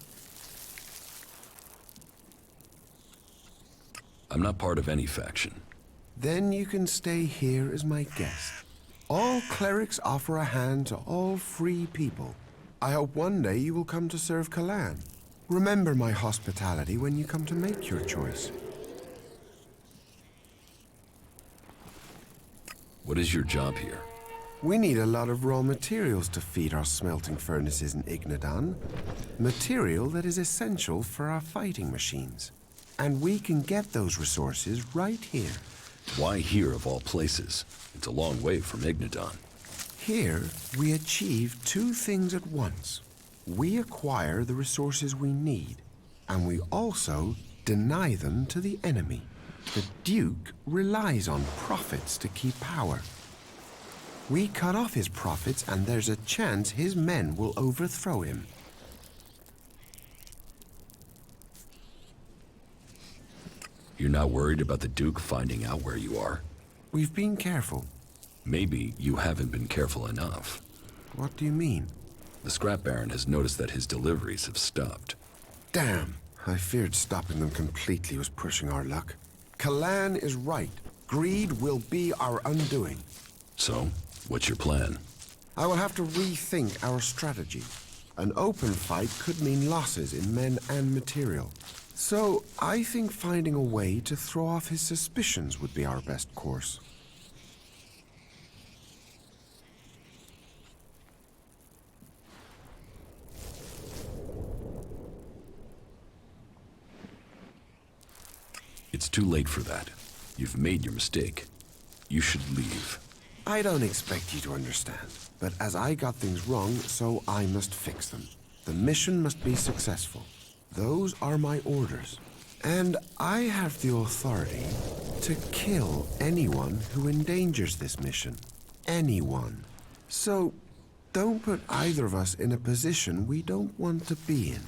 I'm not part of any faction. Then you can stay here as my guest. All clerics offer a hand to all free people. I hope one day you will come to serve Kalan. Remember my hospitality when you come to make your choice. What is your job here? We need a lot of raw materials to feed our smelting furnaces in Ignadan. Material that is essential for our fighting machines. And we can get those resources right here. Why here of all places? It's a long way from Ignadan. Here, we achieve two things at once. We acquire the resources we need, and we also deny them to the enemy. The Duke relies on profits to keep power. We cut off his profits, and there's a chance his men will overthrow him. You're not worried about the Duke finding out where you are? We've been careful. Maybe you haven't been careful enough. What do you mean? The scrap baron has noticed that his deliveries have stopped. Damn, I feared stopping them completely was pushing our luck. Kalan is right. Greed will be our undoing. So, what's your plan? I will have to rethink our strategy. An open fight could mean losses in men and material. So, I think finding a way to throw off his suspicions would be our best course. It's too late for that. You've made your mistake. You should leave. I don't expect you to understand, but as I got things wrong, so I must fix them. The mission must be successful. Those are my orders. And I have the authority to kill anyone who endangers this mission. Anyone. So, don't put either of us in a position we don't want to be in.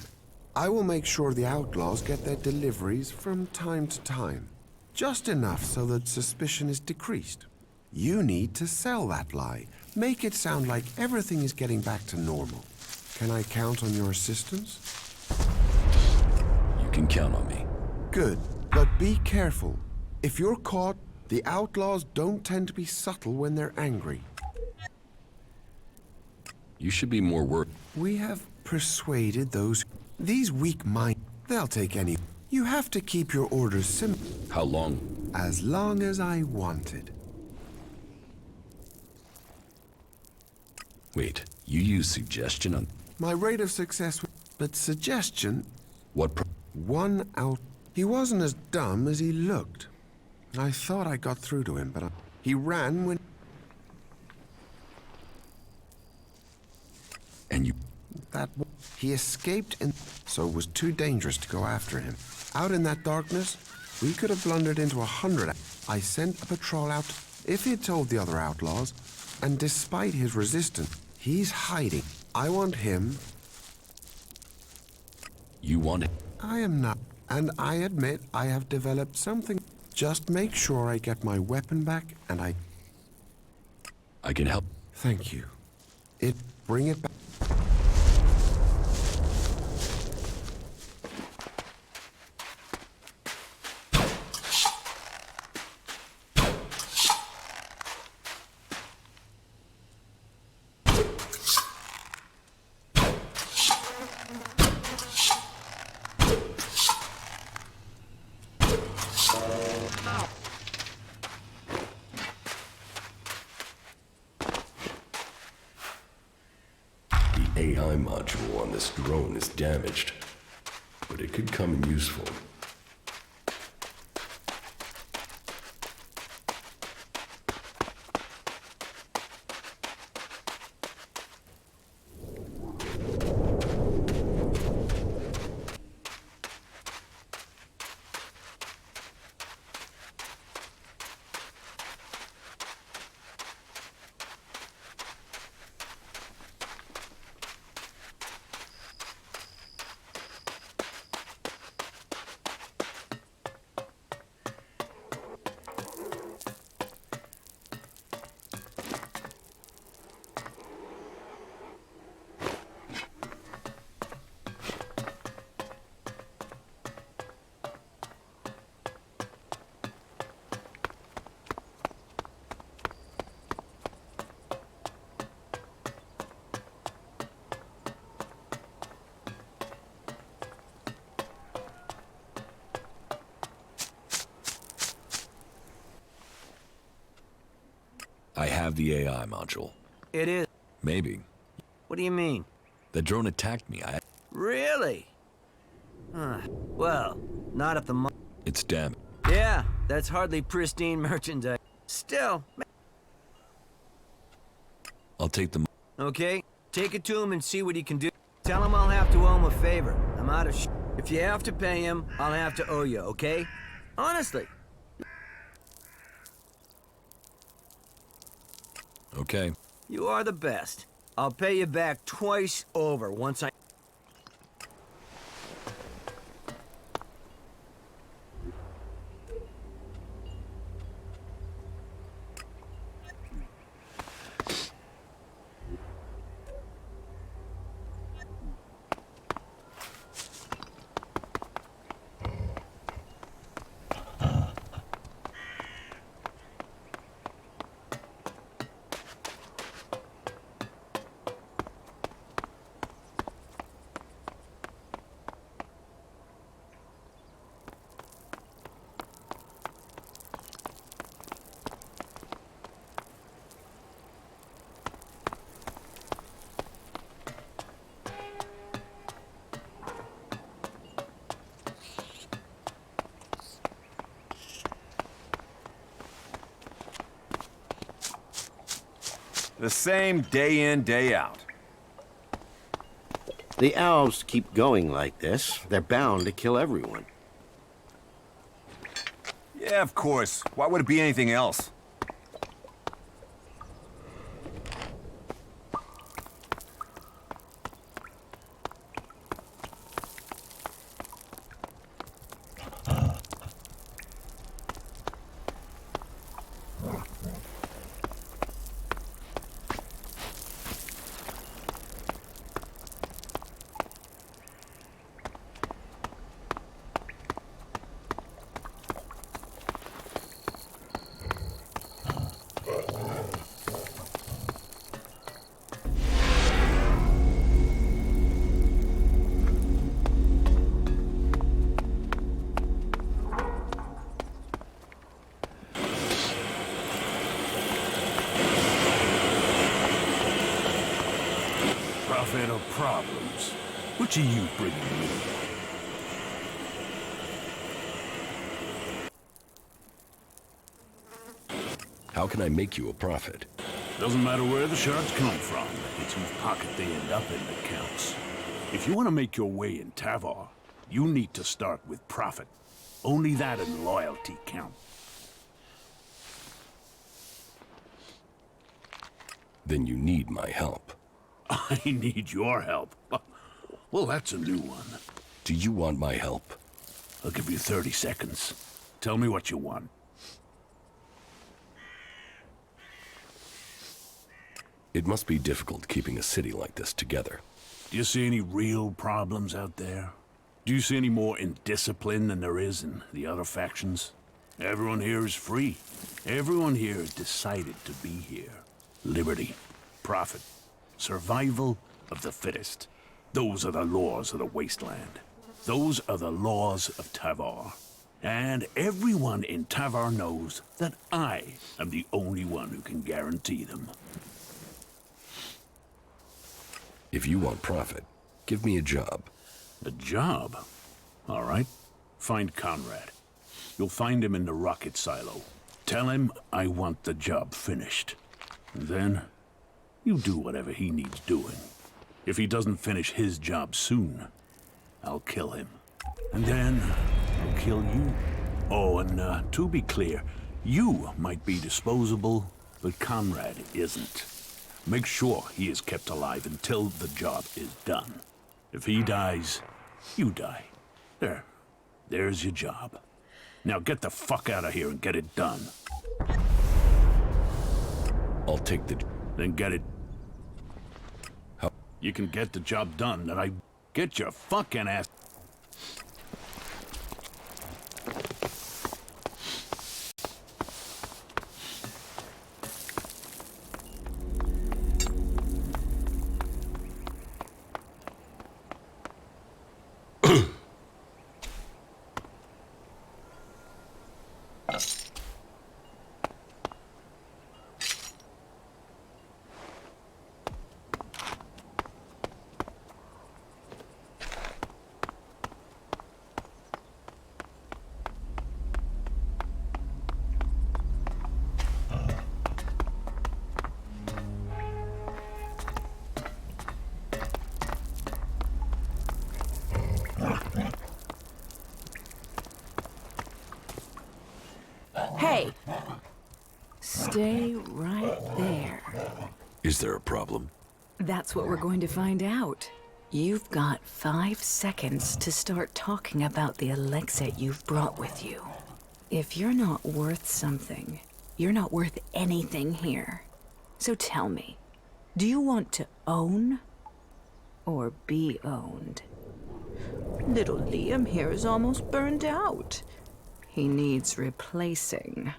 I will make sure the outlaws get their deliveries from time to time. Just enough so that suspicion is decreased. You need to sell that lie. Make it sound like everything is getting back to normal. Can I count on your assistance? You can count on me. Good, but be careful. If you're caught, the outlaws don't tend to be subtle when they're angry. You should be more worried. We have persuaded these weak minds. They'll take any. You have to keep your orders simple. How long? As long as I wanted. Wait, you use suggestion on... My rate of success, but suggestion... What One out... He wasn't as dumb as he looked. I thought I got through to him, but he ran when... And you... He escaped and so it was too dangerous to go after him. Out in that darkness, we could have blundered into 100. I sent a patrol out if he had told the other outlaws, and despite his resistance, he's hiding. I want him. You want it? I am not. And I admit I have developed something. Just make sure I get my weapon back and I can help. Thank you. Bring it back. AI module on this drone is damaged, but it could come in useful. I have the AI module. It is. Maybe. What do you mean? The drone attacked me. Really? Well, not at the moment. It's damaged. Yeah, that's hardly pristine merchandise. Still. I'll take the... Okay, take it to him and see what he can do. Tell him I'll have to owe him a favor. I'm out of If you have to pay him, I'll have to owe you, okay? Honestly. Okay. You are the best. I'll pay you back twice over once I... The same day in, day out. The elves keep going like this. They're bound to kill everyone. Yeah, of course. Why would it be anything else? Prophet of problems. Which are you bringing me? How can I make you a prophet? Doesn't matter where the shards come from. It's whose pocket they end up in that counts. If you want to make your way in Tavar, you need to start with profit. Only that and loyalty count. Then you need my help. I need your help. Well, that's a new one. Do you want my help? I'll give you 30 seconds. Tell me what you want. It must be difficult keeping a city like this together. Do you see any real problems out there? Do you see any more indiscipline than there is in the other factions? Everyone here is free. Everyone here has decided to be here. Liberty, profit, survival of the fittest. Those are the laws of the wasteland. Those are the laws of Tavar. And everyone in Tavar knows that I am the only one who can guarantee them. If you want profit, give me a job. A job? All right. Find Conrad. You'll find him in the rocket silo. Tell him I want the job finished. And then, you do whatever he needs doing. If he doesn't finish his job soon, I'll kill him. And then, I'll kill you. Oh, and to be clear, you might be disposable, but Conrad isn't. Make sure he is kept alive until the job is done. If he dies, you die. There's your job. Now get the fuck out of here and get it done. I'll take the... Then get it... How? You can get the job done that I... Get your fucking ass... Hey! Stay right there. Is there a problem? That's what we're going to find out. You've got 5 seconds to start talking about the Elex you've brought with you. If you're not worth something, you're not worth anything here. So tell me, do you want to own or be owned? Little Liam here is almost burned out. He needs replacing.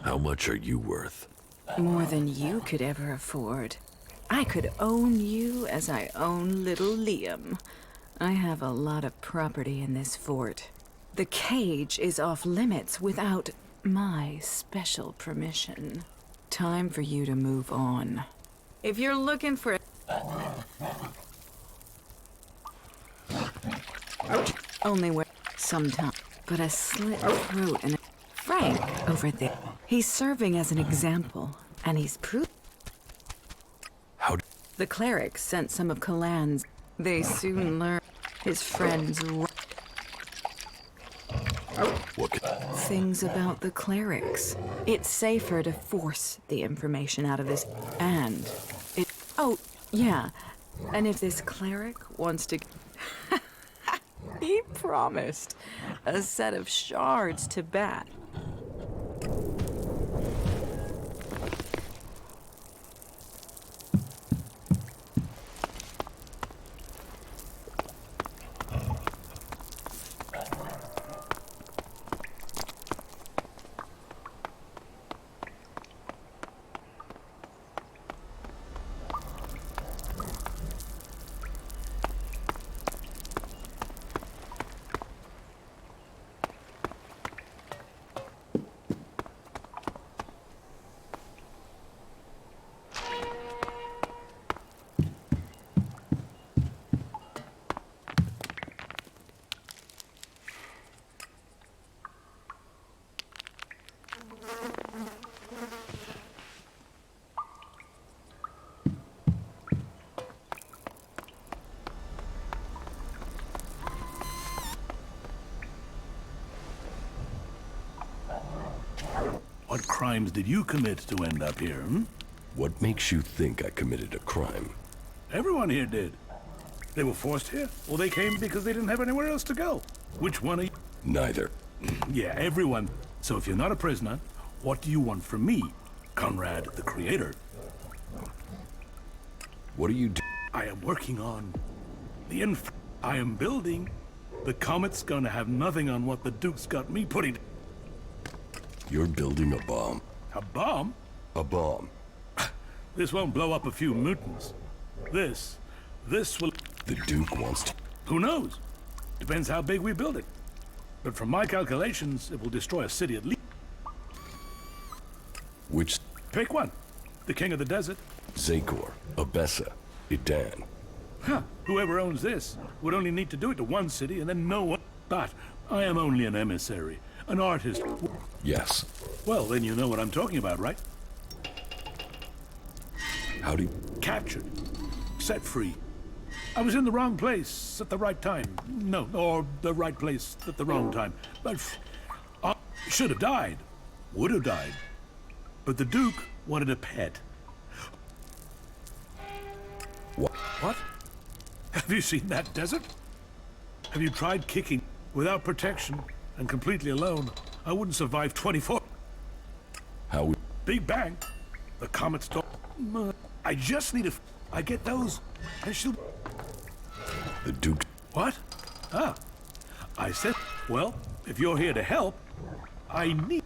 How much are you worth? More than you could ever afford. I could own you as I own little Liam. I have a lot of property in this fort. The cage is off limits without my special permission. Time for you to move on. If you're looking for only where sometime, but a slit throat and Frank over there. He's serving as an example, and he's proof. How? The cleric sent some of Kalan's. They soon learn his friends things about the clerics. It's safer to force the information out of this, and it. Oh, yeah. And if this cleric wants to. He promised a set of shards to bat. What crimes did you commit to end up here, hmm? What makes you think I committed a crime? Everyone here did. They were forced here, or they came because they didn't have anywhere else to go. Which one are you? Neither. Yeah, everyone. So if you're not a prisoner, what do you want from me, Conrad the Creator? What are you doing? I am working on the I am building. The comet's gonna have nothing on what the Duke's got me putting. You're building a bomb. A bomb? A bomb. This won't blow up a few mutants. This will... The Duke wants to... Who knows? Depends how big we build it. But from my calculations, it will destroy a city at least. Which... Pick one. The King of the Desert. Zakor, Abessa, Idan. Huh. Whoever owns this would only need to do it to one city and then no one... But I am only an emissary, an artist. Yes. Well, then you know what I'm talking about, right? How do you... Captured. Set free. I was in the wrong place at the right time. No, or the right place at the wrong time. But I should have died. Would have died. But the Duke wanted a pet. What? Have you seen that desert? Have you tried kicking without protection and completely alone? I wouldn't survive 24. How? Big Bang. The comet's door. I just need a... I get those. I should... The Duke... What? Ah. I said... Well, if you're here to help, I need...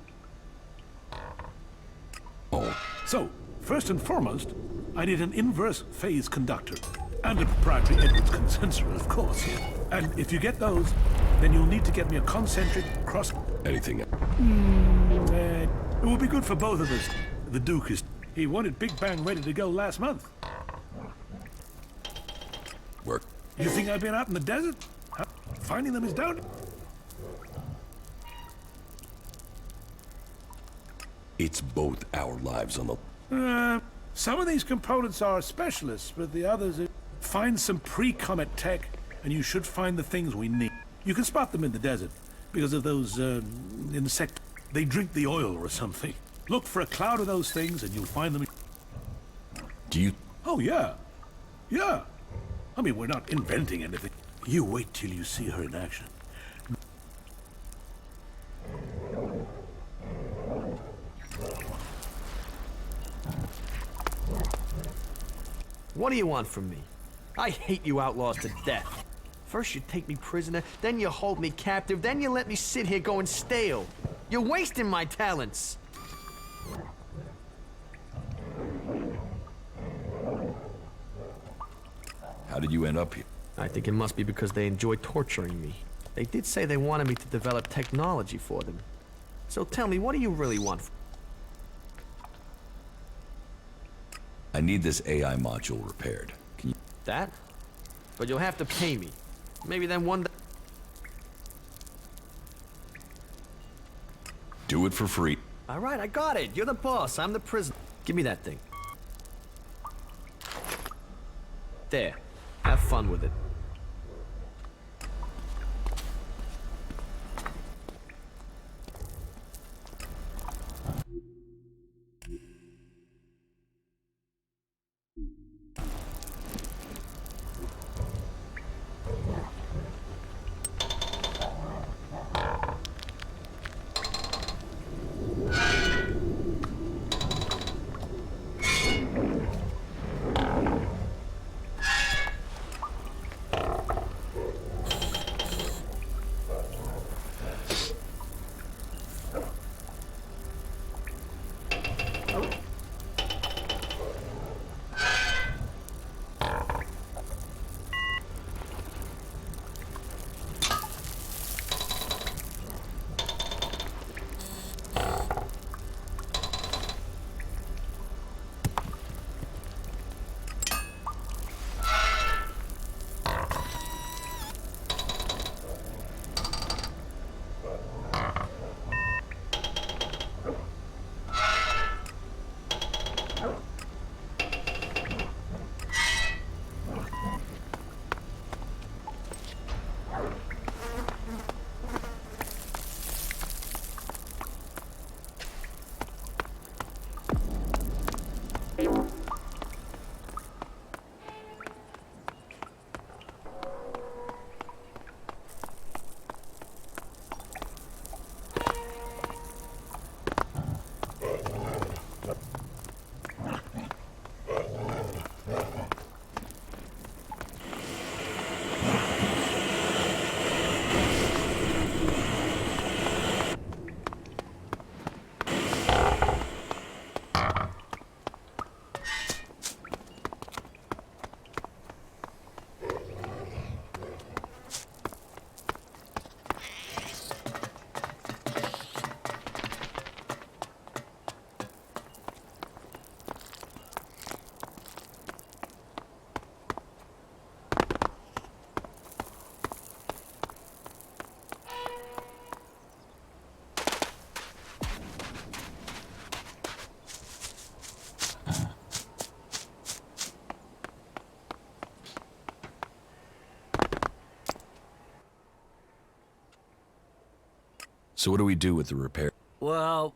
Oh. So, first and foremost, I need an inverse phase conductor. And a proprietary Edwards condenser, of course. And if you get those, then you'll need to get me a concentric cross... Anything? It will be good for both of us. The Duke is... He wanted Big Bang ready to go last month. Work. You think I've been out in the desert? Huh? Finding them is down... It's both our lives on the... Some of these components are specialists, but the others are... Find some pre-comet tech, and you should find the things we need. You can spot them in the desert, because of those, insect... They drink the oil or something. Look for a cloud of those things, and you'll find them... Do you... Oh, yeah. Yeah. I mean, we're not inventing anything. You wait till you see her in action. What do you want from me? I hate you outlaws to death. First you take me prisoner, then you hold me captive, then you let me sit here going stale. You're wasting my talents. How did you end up here? I think it must be because they enjoy torturing me. They did say they wanted me to develop technology for them. So tell me, what do you really want? I need this AI module repaired. Can you... That? But you'll have to pay me. Maybe then one day... Do it for free. All right, I got it. You're the boss. I'm the prisoner. Give me that thing. There. Have fun with it. So what do we do with the repair? Well,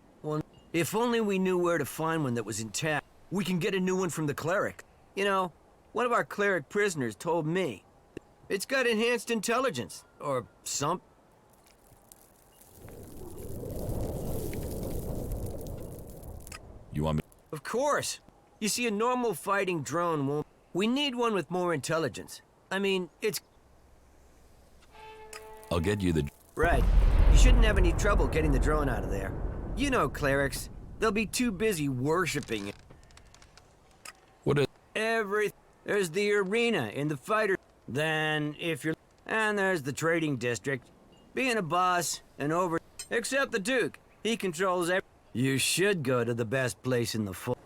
if only we knew where to find one that was intact. We can get a new one from the cleric. You know, one of our cleric prisoners told me. It's got enhanced intelligence, or something. You want me? Of course. You see, a normal fighting drone won't... We need one with more intelligence. I mean, it's... I'll get you the... Right. You shouldn't have any trouble getting the drone out of there. You know clerics. They'll be too busy worshipping it. What is... There's the arena in the fighter... Then, if you're... And there's the trading district. Being a boss, and over... Except the Duke. He controls every... You should go to the best place in the fort.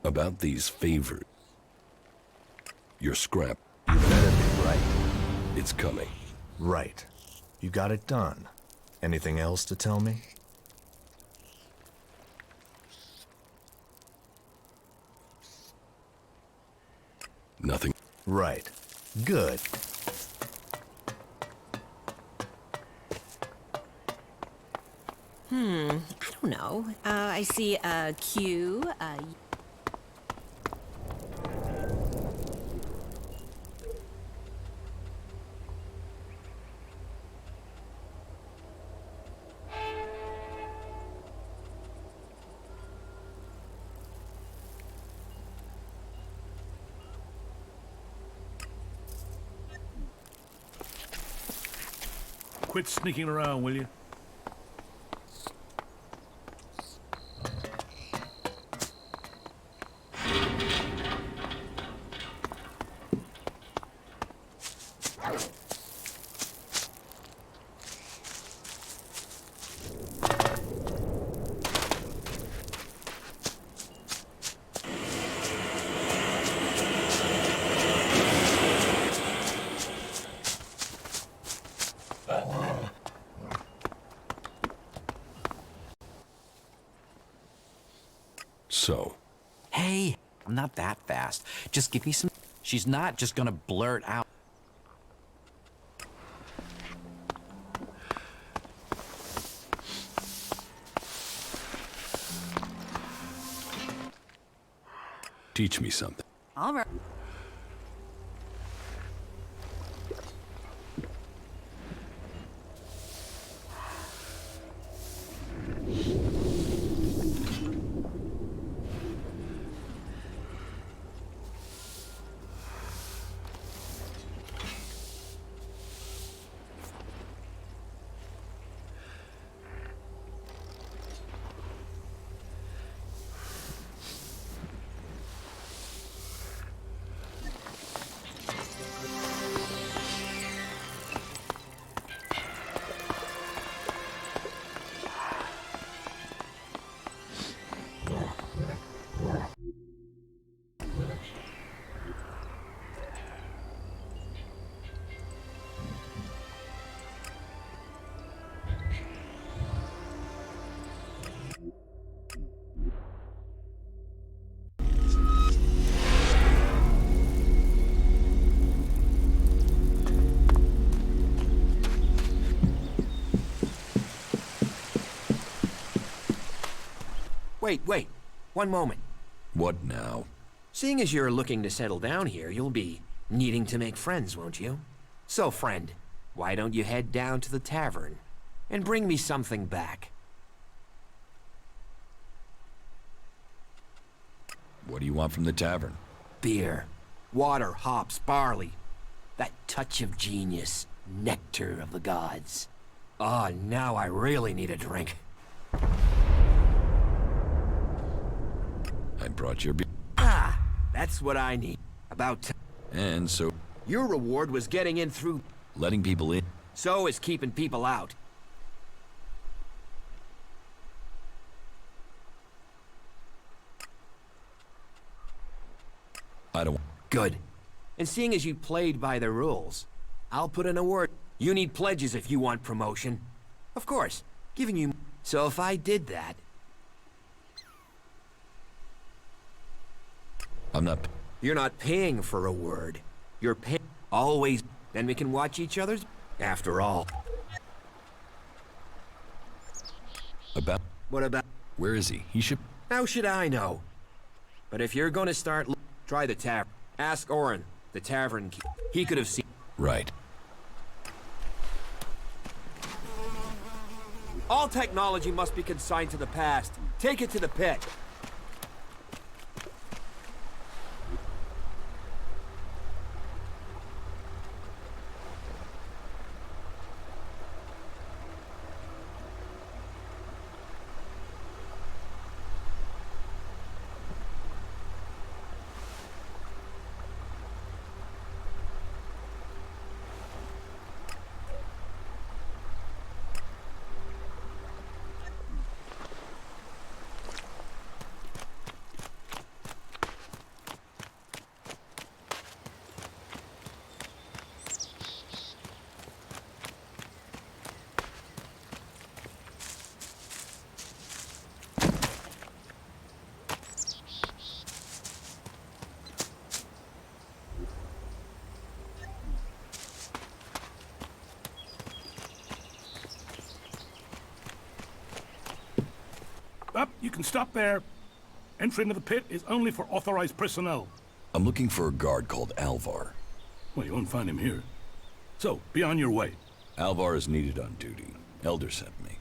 About these favors. Your scrap. You better be right. It's coming. Right. You got it done. Anything else to tell me? Nothing. Right. Good. I don't know. I see a Q, Quit sneaking around, will you? So. Hey, I'm not that fast. Just give me some... She's not just gonna blurt out. Teach me something. All right. Wait. One moment. What now? Seeing as you're looking to settle down here, you'll be needing to make friends, won't you? So, friend, why don't you head down to the tavern and bring me something back? What do you want from the tavern? Beer, water, hops, barley. That touch of genius, nectar of the gods. Ah, now I really need a drink. I brought your beer. Ah, that's what I need. About time. And so... Your reward was getting in through... letting people in. So is keeping people out. I don't... Good. And seeing as you played by the rules, I'll put in a word. You need pledges if you want promotion. Of course, giving you... So if I did that... I'm not... You're not paying for a word. You're paying... Always... Then we can watch each other's... After all. About... What about... Where is he? He should... How should I know? But if you're gonna start... Try the tavern. Ask Orin, the tavern keeper. He could have seen... Right. All technology must be consigned to the past. Take it to the pit. Up, you can stop there. Entry into the pit is only for authorized personnel. I'm looking for a guard called Alvar. Well, you won't find him here. So, be on your way. Alvar is needed on duty. Elder sent me.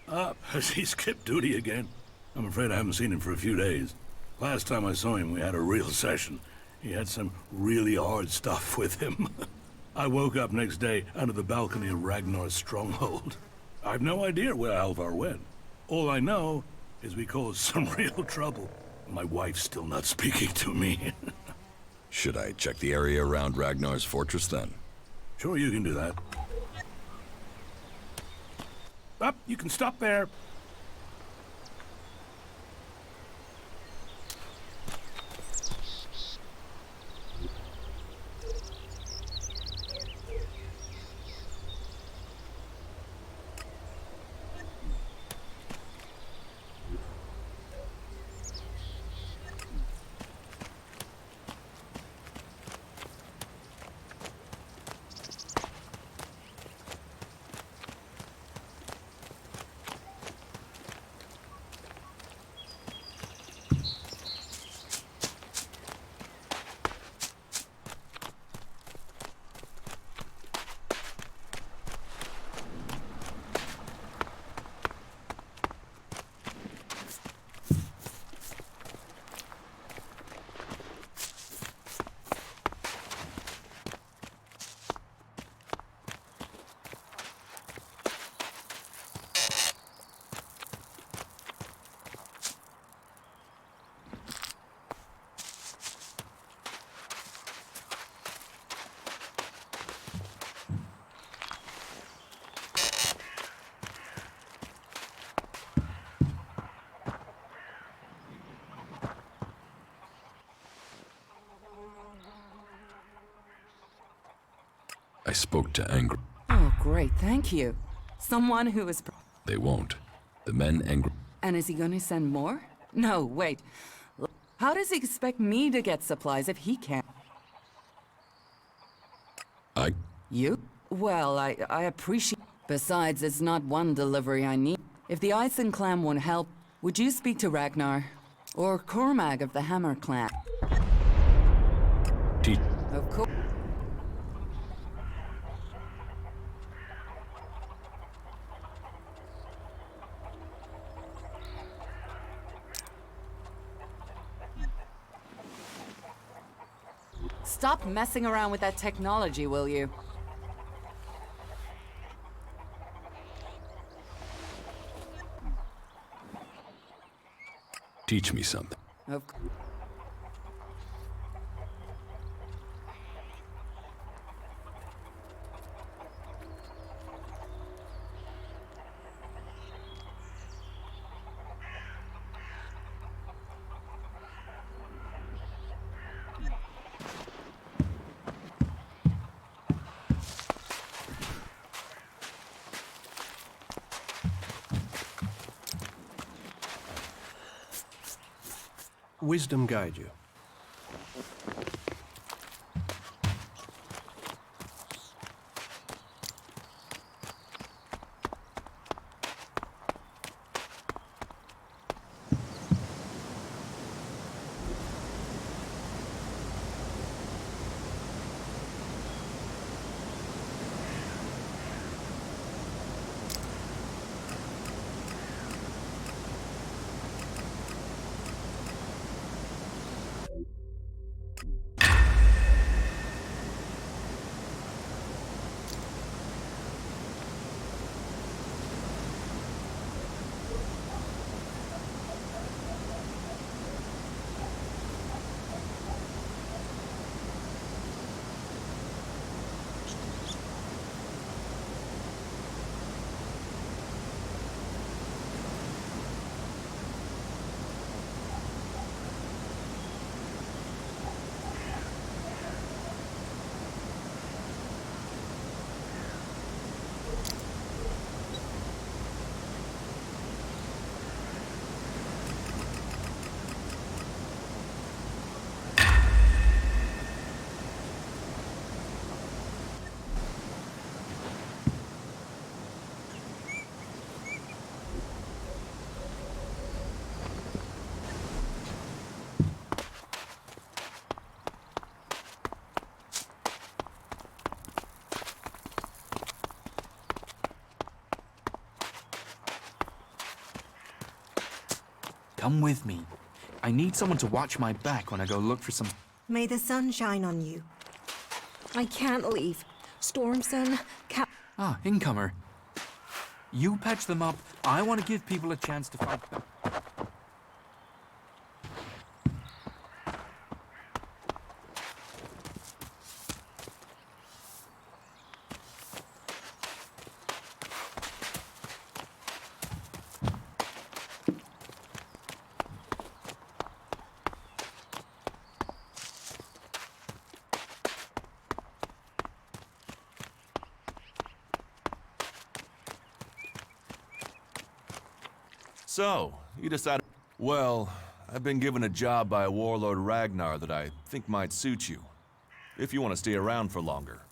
Has he skipped duty again? I'm afraid I haven't seen him for a few days. Last time I saw him, we had a real session. He had some really hard stuff with him. I woke up next day under the balcony of Ragnar's stronghold. I've no idea where Alvar went. All I know is we caused some real trouble. My wife's still not speaking to me. Should I check the area around Ragnar's fortress then? Sure, you can do that. Up, you can stop there. I spoke to Angry. Oh, great, thank you. Someone who is... They won't. The men Angry. And is he gonna send more? No, wait. How does he expect me to get supplies if he can't? You? Well, I appreciate... Besides, it's not one delivery I need. If the Ice and Clam won't help, Would you speak to Ragnar? Or Cormag of the Hammer Clan? Of course. Stop messing around with that technology, will you? Teach me something. Of Wisdom guide you. Come with me. I need someone to watch my back when I go look for some... May the sun shine on you. I can't leave. Stormson, Ah, incomer. You patch them up. I want to give people a chance to fight them. So, you decided... Well, I've been given a job by Warlord Ragnar that I think might suit you. If you want to stay around for longer.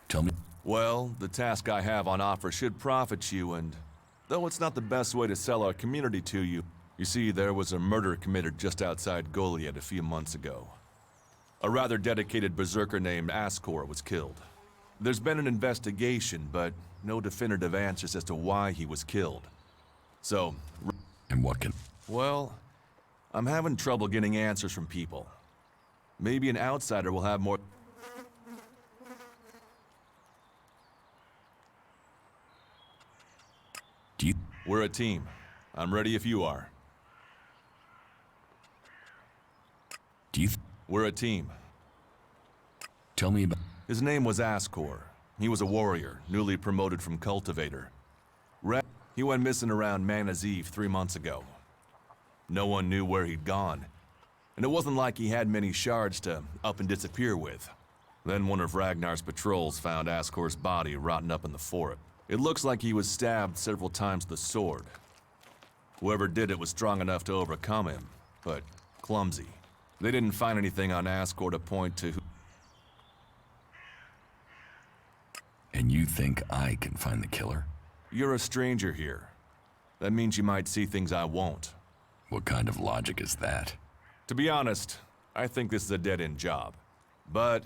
Tell me. Well, the task I have on offer should profit you, and... though it's not the best way to sell our community to you, you see, there was a murder committed just outside Goliad a few months ago. A rather dedicated berserker named Ascor was killed. There's been an investigation, but no definitive answers as to why he was killed. So... And what can... Well, I'm having trouble getting answers from people. Maybe an outsider will have more... We're a team. I'm ready if you are. We're a team. Tell me about... His name was Ascor. He was a warrior, newly promoted from cultivator. He went missing around Mana's Eve 3 months ago. No one knew where he'd gone. And it wasn't like he had many shards to up and disappear with. Then one of Ragnar's patrols found Ascor's body rotting up in the forest. It looks like he was stabbed several times with a sword. Whoever did it was strong enough to overcome him, but clumsy. They didn't find anything on Ascor to point to who... And you think I can find the killer? You're a stranger here. That means you might see things I won't. What kind of logic is that? To be honest, I think this is a dead-end job. But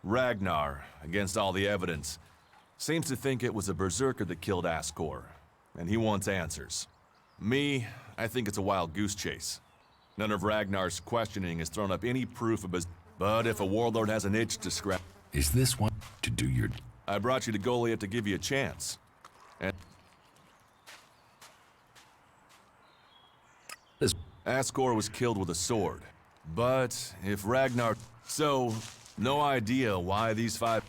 Ragnar, against all the evidence, seems to think it was a berserker that killed Ascor, and he wants answers. Me, I think it's a wild goose chase. None of Ragnar's questioning has thrown up any proof of his... But if a warlord has an itch to scratch... Is this one to do your... I brought you to Goliath to give you a chance. And... Ascor was killed with a sword. But if Ragnar... So, no idea why these 5...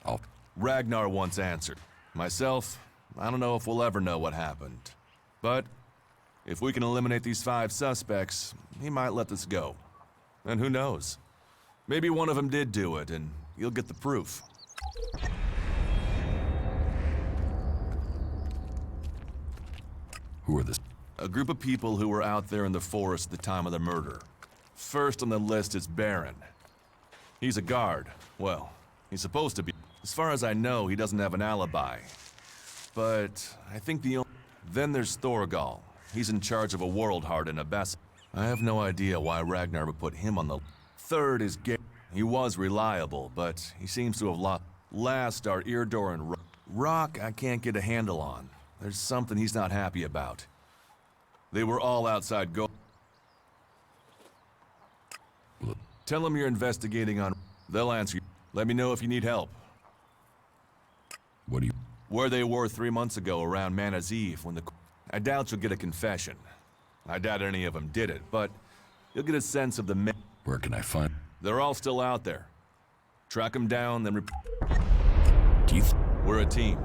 Oh. Ragnar wants answered. Myself, I don't know if we'll ever know what happened. But if we can eliminate these 5 suspects, he might let this go. And who knows? Maybe one of them did do it, and you'll get the proof. Who are this? A group of people who were out there in the forest at the time of the murder. First on the list is Baron. He's a guard. Well, he's supposed to be. As far as I know, he doesn't have an alibi. But I think the only... Then there's Thorgal. He's in charge of a world heart in Abess. I have no idea why Ragnar would put him on the... Third is Gary. He was reliable, but he seems to have lost... Last are Eardor and Rock I can't get a handle on. There's something he's not happy about. They were all outside Tell them you're investigating on... They'll answer you. Let me know if you need help. What do you... Where they were 3 months ago around Mana's Eve when the... I doubt you'll get a confession. I doubt any of them did it, but you'll get a sense of the men. Where can I find... They're all still out there. Track them down, then... Do you... We're a team.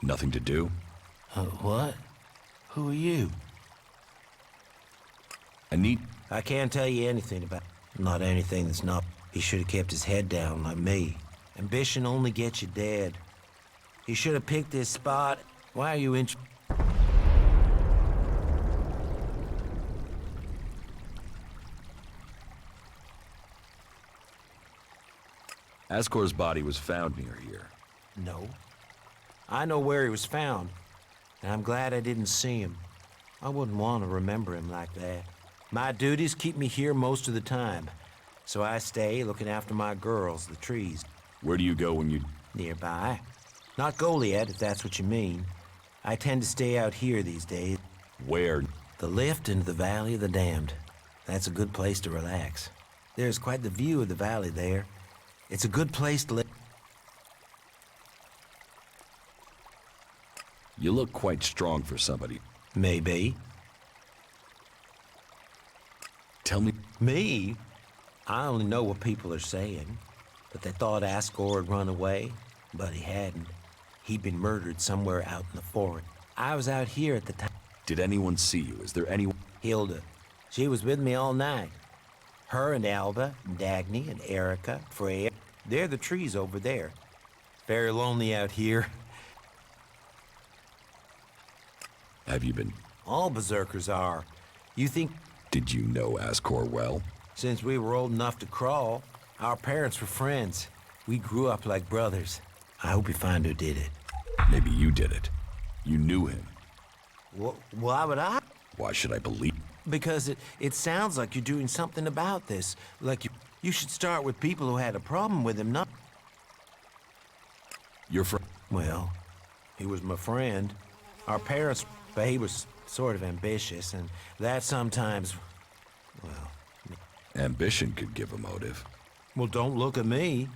Nothing to do? What? Who are you? I can't tell you anything about... Not anything that's not... He should have kept his head down like me. Ambition only gets you dead. He should have picked this spot. Why are you in... Ascor's body was found near here. No. I know where he was found, and I'm glad I didn't see him. I wouldn't want to remember him like that. My duties keep me here most of the time, so I stay looking after my girls, the trees. Where do you go when you... Nearby. Not Goliad, if that's what you mean. I tend to stay out here these days. Where? The lift into the Valley of the Damned. That's a good place to relax. There's quite the view of the valley there. It's a good place to live. You look quite strong for somebody. Maybe. Tell me... Me? I only know what people are saying. But they thought Ascor had run away, but he hadn't. He'd been murdered somewhere out in the forest. I was out here at the time. Did anyone see you? Is there anyone... Hilda. She was with me all night. Her and Alba, and Dagny, and Erica, Freya. They're the trees over there. Very lonely out here. Have you been... All berserkers are. You think... Did you know Ascor well? Since we were old enough to crawl, our parents were friends. We grew up like brothers. I hope you find who did it. Maybe you did it. You knew him. Why would I? Why should I believe? Because it sounds like you're doing something about this. Like you should start with people who had a problem with him, not... Your friend? Well, he was my friend. Our parents... But he was sort of ambitious, and that sometimes... Well... Ambition could give a motive. Well, don't look at me.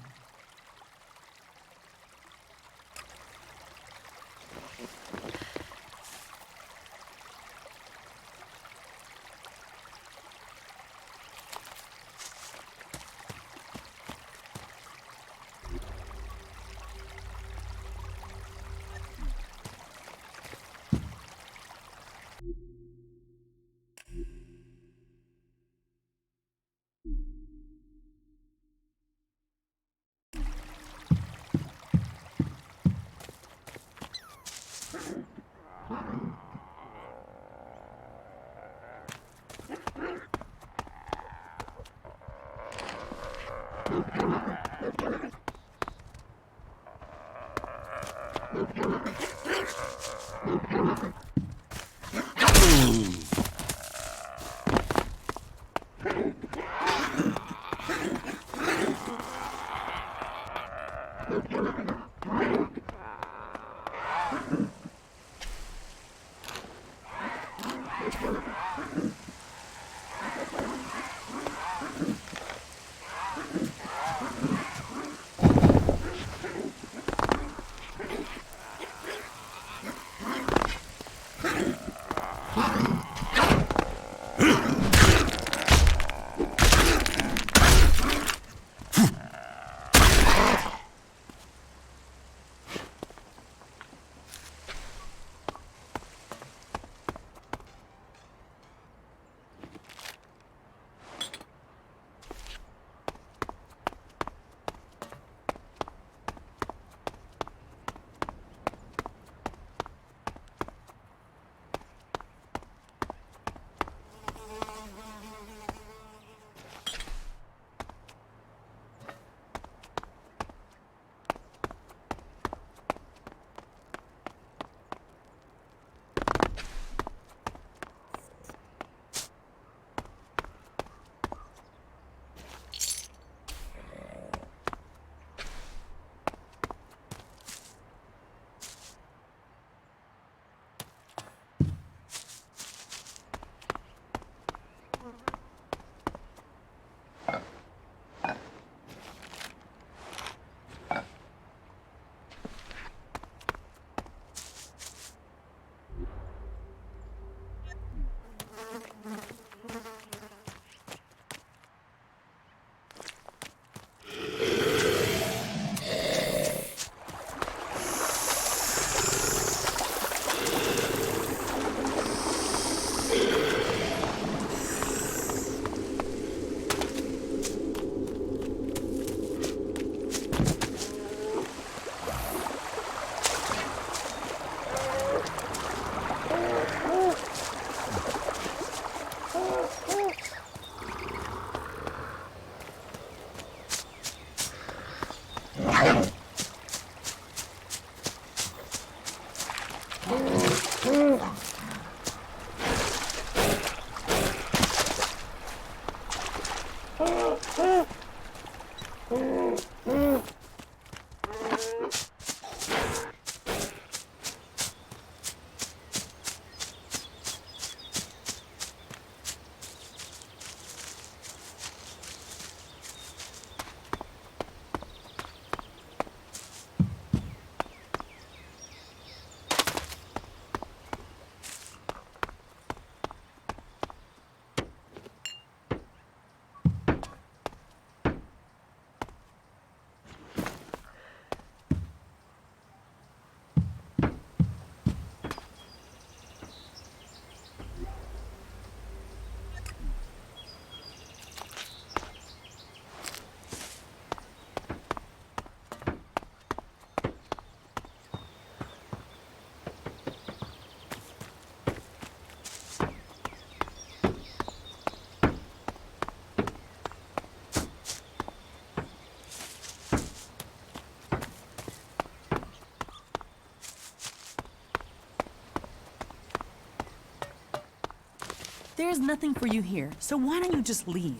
There's nothing for you here, so why don't you just leave?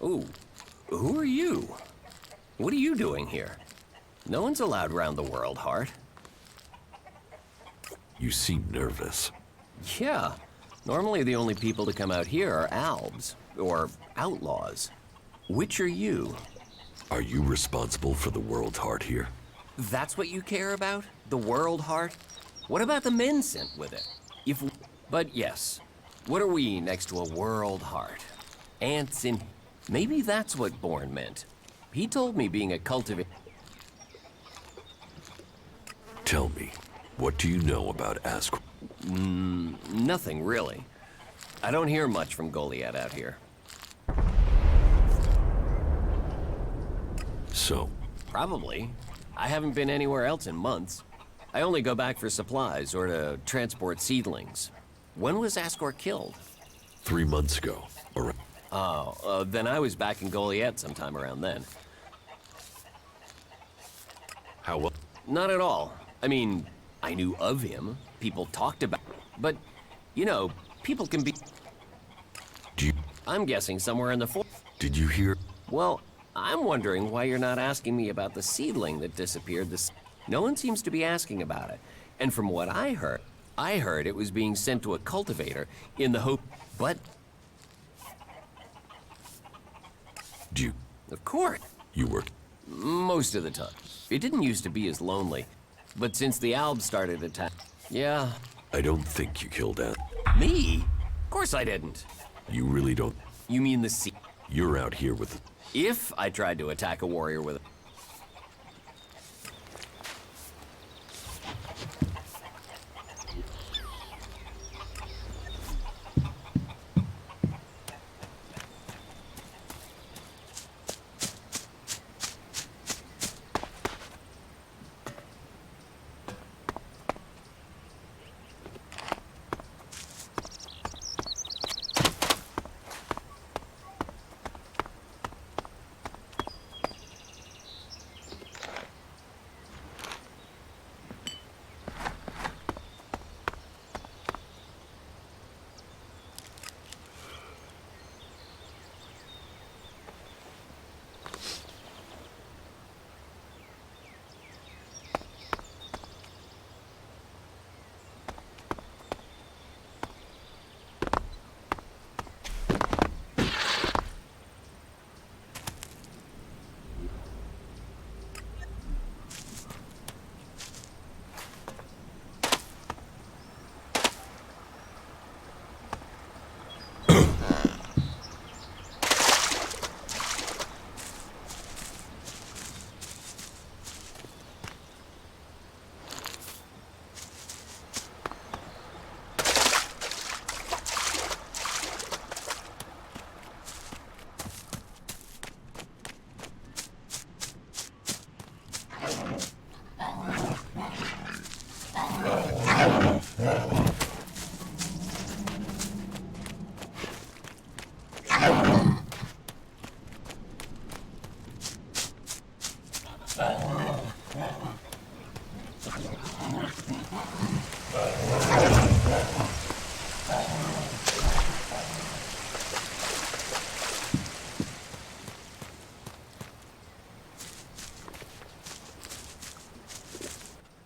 Ooh, who are you? What are you doing here? No one's allowed round the world, Hart. You seem nervous. Yeah. Normally the only people to come out here are albs, or outlaws. Which are you? Are you responsible for the world, Hart, here? That's what you care about? The world, Hart? What about the men sent with it? But yes, what are we next to a world, Hart? Ants in... Maybe that's what Bourne meant. He told me being a cultivator... Tell me, what do you know about Ask? Nothing, really. I don't hear much from Goliath out here. So? Probably. I haven't been anywhere else in months. I only go back for supplies or to transport seedlings. When was Ascor killed? 3 months ago. Oh, then I was back in Goliath sometime around then. How well? Not at all. I mean, I knew of him. People talked about... But, you know, people can be... I'm guessing somewhere in the Did you hear? Well, I'm wondering why you're not asking me about the seedling that disappeared this... No one seems to be asking about it. And from what I heard it was being sent to a cultivator in the hope... But... Of course. You worked? Most of the time. It didn't used to be as lonely. But since the Albs started attacking... Yeah. I don't think you killed Ant. Me? Of course I didn't. You really don't? You mean the sea? You're out here with... If I tried to attack a warrior with...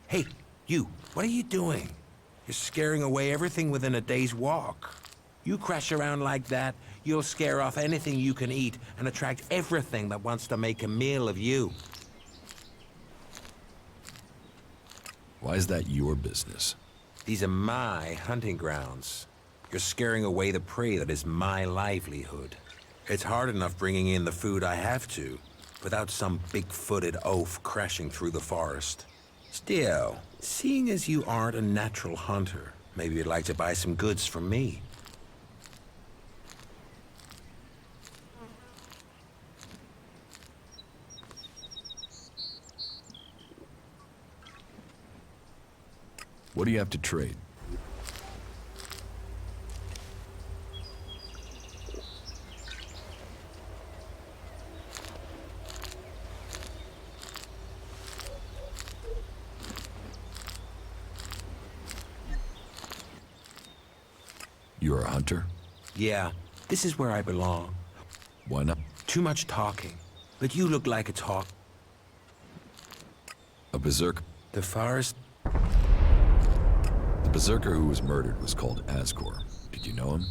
Hey, you, what are you doing? You're scaring away everything within a day's walk. You crash around like that, you'll scare off anything you can eat and attract everything that wants to make a meal of you. Why is that your business? These are my hunting grounds. You're scaring away the prey that is my livelihood. It's hard enough bringing in the food I have to, without some big-footed oaf crashing through the forest. Still, seeing as you aren't a natural hunter, maybe you'd like to buy some goods from me. What do you have to trade? You're a hunter? Yeah, this is where I belong. Why not? Too much talking. But you look like a talk. A berserker? The forest? The berserker who was murdered was called Asgore. Did you know him?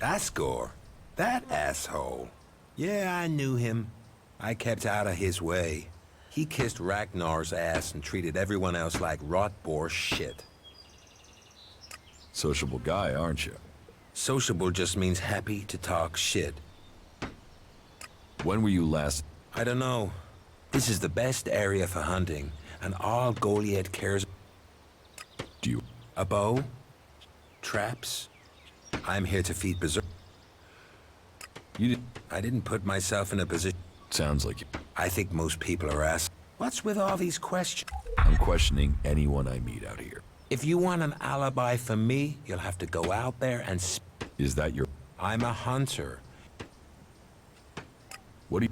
Asgore? That asshole. Yeah, I knew him. I kept out of his way. He kissed Ragnar's ass and treated everyone else like rot-bore shit. Sociable guy, aren't you? Sociable just means happy to talk shit. When were you last? I don't know. This is the best area for hunting, and all Goliath cares. Do you? A bow? Traps? I'm here to feed berserk. I didn't put myself in a position. Sounds like you. I think most people are asked, what's with all these questions? I'm questioning anyone I meet out here. If you want an alibi for me, you'll have to go out there and... Is that your... I'm a hunter. What do you...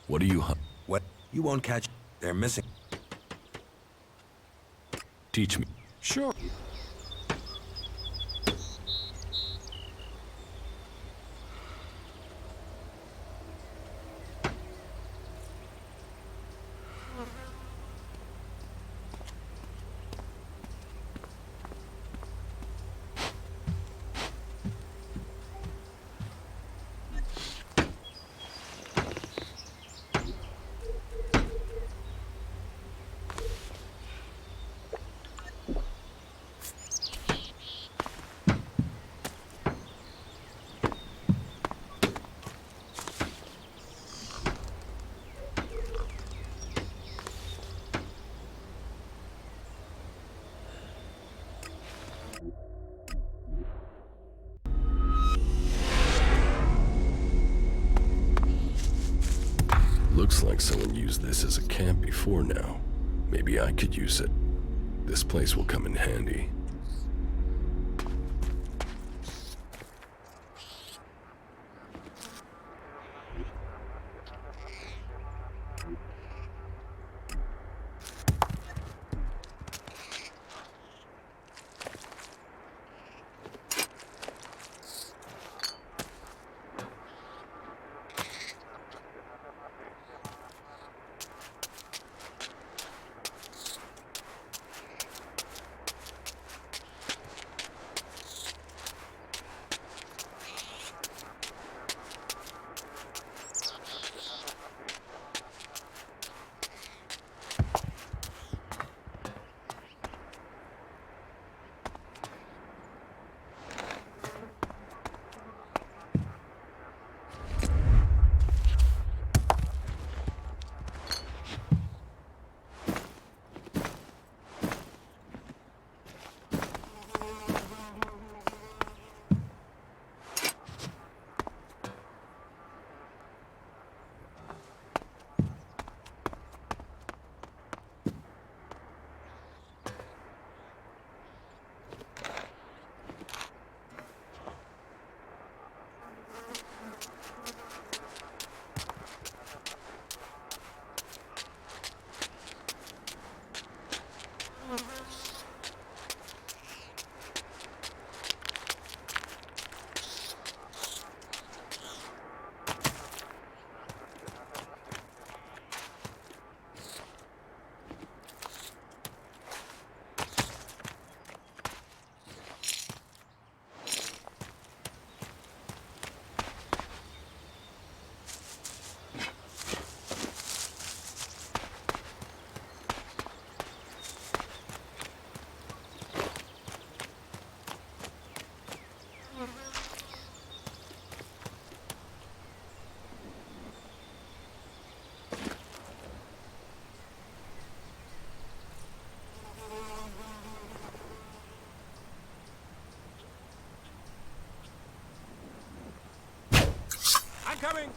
What do you hunt? What? You won't catch... They're missing. Teach me. Sure. Looks like someone used this as a camp before now. Maybe I could use it. This place will come in handy. coming!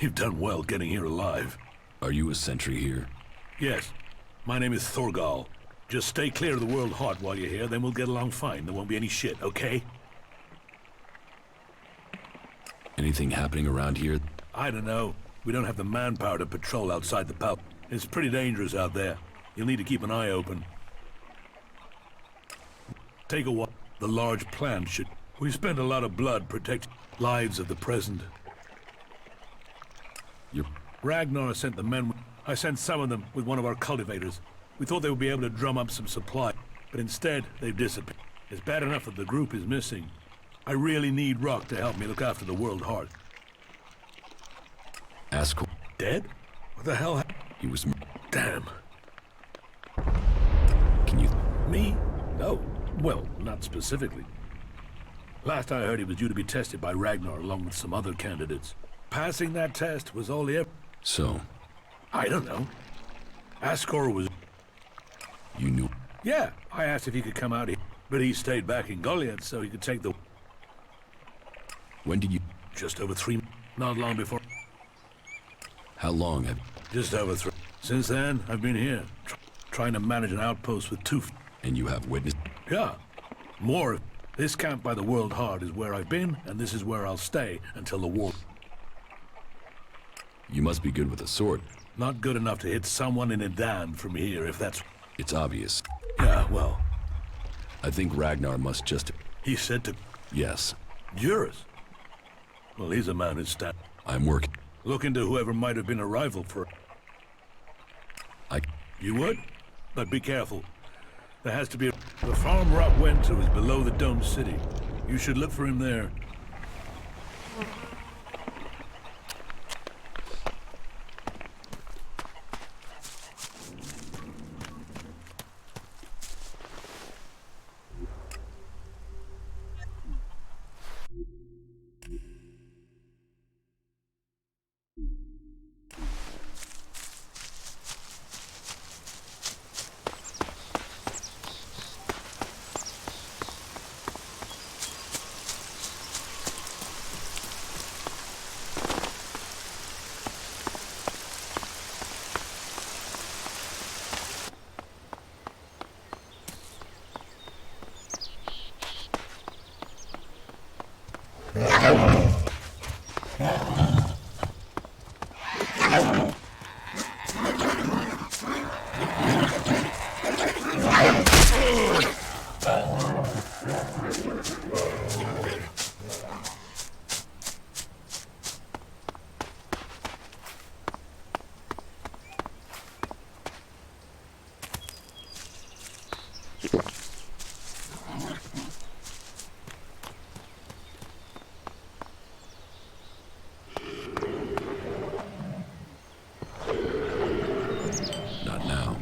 You've done well getting here alive. Are you a sentry here? Yes. My name is Thorgal. Just stay clear of the World Heart while you're here, then we'll get along fine. There won't be any shit, okay? Anything happening around here? I don't know. We don't have the manpower to patrol outside the pub. It's pretty dangerous out there. You'll need to keep an eye open. take a while. The large plan should... We spent a lot of blood protecting lives of the present. Ragnar sent the men... I sent some of them with one of our cultivators. We thought they would be able to drum up some supply, but instead, they've disappeared. It's bad enough that the group is missing. I really need Rock to help me look after the World Heart. Ask... Dead? What the hell He was... Damn. Can you... Me? No. Well, not specifically. Last I heard, he was due to be tested by Ragnar along with some other candidates. Passing that test was all he ever... So? I don't know. Ascor was... You knew... Yeah, I asked if he could come out here, but he stayed back in Goliath so he could take the... When did you... Just over 3... Not long before... How long have... Just over 3. Since then, I've been here, trying to manage an outpost with 2... And you have witnessed... Yeah. More. This camp by the World Heart is where I've been, and this is where I'll stay until the war... You must be good with a sword. Not good enough to hit someone in a dan from here, if that's... It's obvious. Yeah, well... I think Ragnar must just... He said to... Yes. Juris? Well, he's a man who's stand... I'm working. Look into whoever might have been a rival for... You would? But be careful. There has to be... The farm Rock went to is below the domed city. You should look for him there. Not now.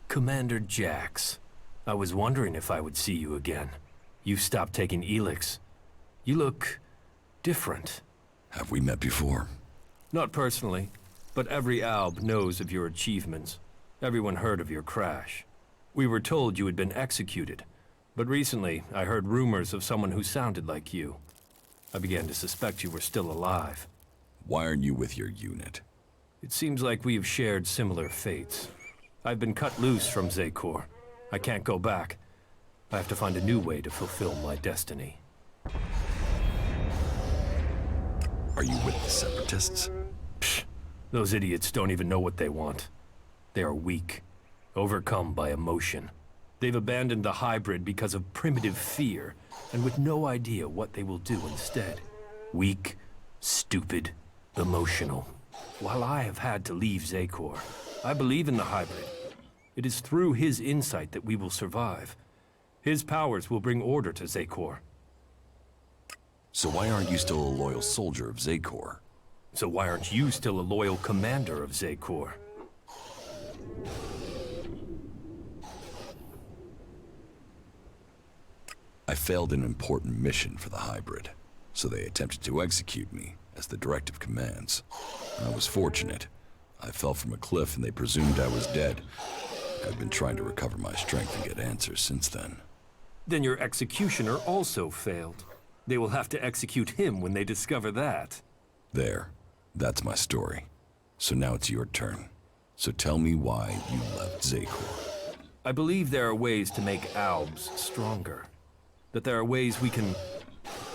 Commander Jax, I was wondering if I would see you again. You stopped taking Elex. You look... different. Have we met before? Not personally, but every Alb knows of your achievements. Everyone heard of your crash. We were told you had been executed, but recently I heard rumors of someone who sounded like you. I began to suspect you were still alive. Why aren't you with your unit? It seems like we have shared similar fates. I've been cut loose from Zekor. I can't go back. I have to find a new way to fulfill my destiny. Are you with the Separatists? Psh, those idiots don't even know what they want. They are weak, overcome by emotion. They've abandoned the hybrid because of primitive fear, and with no idea what they will do instead. Weak, stupid, emotional. While I have had to leave Zekor, I believe in the hybrid. It is through his insight that we will survive. His powers will bring order to Zekor. So why aren't you still a loyal soldier of Zakor? So why aren't you still a loyal commander of Zakor? I failed an important mission for the hybrid, so they attempted to execute me, as the directive commands. I was fortunate. I fell from a cliff and they presumed I was dead. I've been trying to recover my strength and get answers since then. Then your executioner also failed. They will have to execute him when they discover that. There. That's my story. So now it's your turn. So tell me why you left Zakor. I believe there are ways to make Albs stronger. That there are ways we can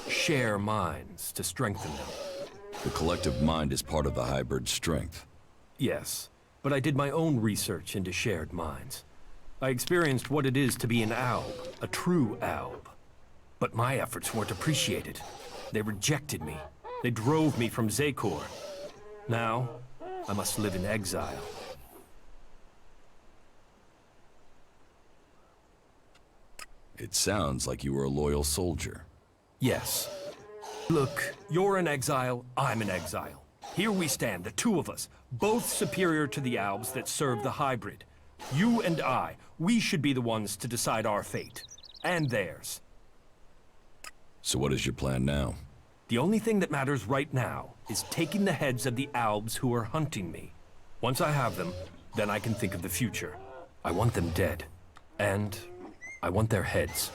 share minds to strengthen them. The collective mind is part of the hybrid's strength. Yes, but I did my own research into shared minds. I experienced what it is to be an Alb, a true Alb. But my efforts weren't appreciated. They rejected me. They drove me from Zakor. Now, I must live in exile. It sounds like you were a loyal soldier. Yes. Look, you're in exile, I'm in exile. Here we stand, the two of us, both superior to the Albs that serve the hybrid. You and I, we should be the ones to decide our fate. And theirs. So what is your plan now? The only thing that matters right now is taking the heads of the Albs who are hunting me. Once I have them, then I can think of the future. I want them dead. And I want their heads.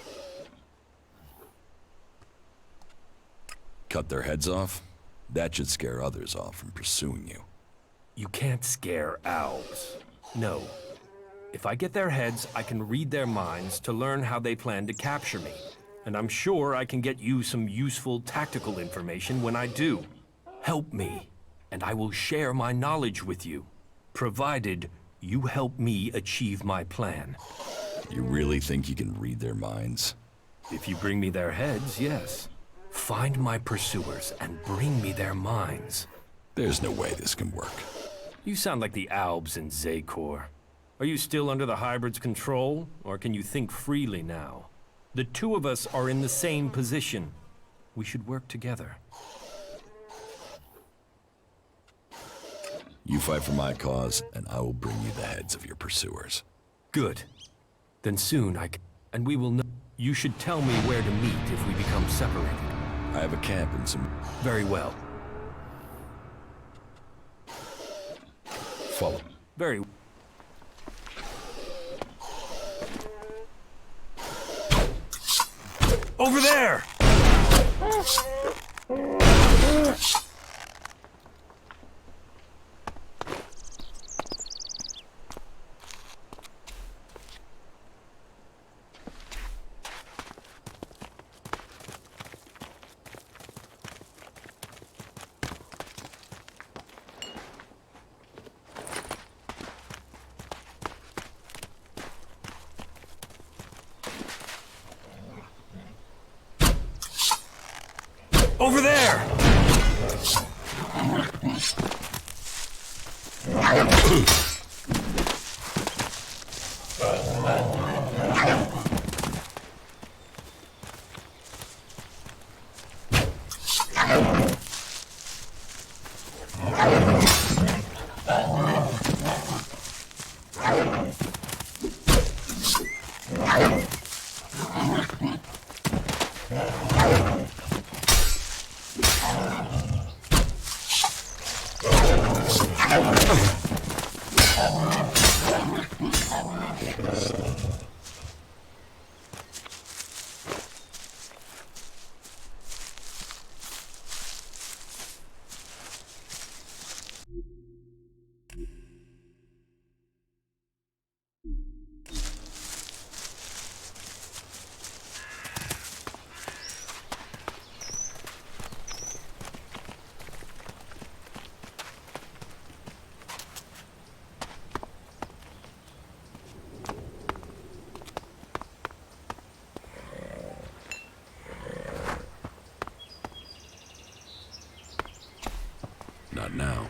Cut their heads off? That should scare others off from pursuing you. You can't scare Albs. No. If I get their heads, I can read their minds to learn how they plan to capture me. And I'm sure I can get you some useful tactical information when I do. Help me, and I will share my knowledge with you, provided you help me achieve my plan. You really think you can read their minds? If you bring me their heads, yes. Find my pursuers and bring me their minds. There's no way this can work. You sound like the Albs in Zakor. Are you still under the hybrid's control, or can you think freely now? The two of us are in the same position. We should work together. You fight for my cause, and I will bring you the heads of your pursuers. Good. Then soon and we will know. You should tell me where to meet if we become separated. I have a camp in some... Very well. Follow. Very... Over there! Over there! Not now.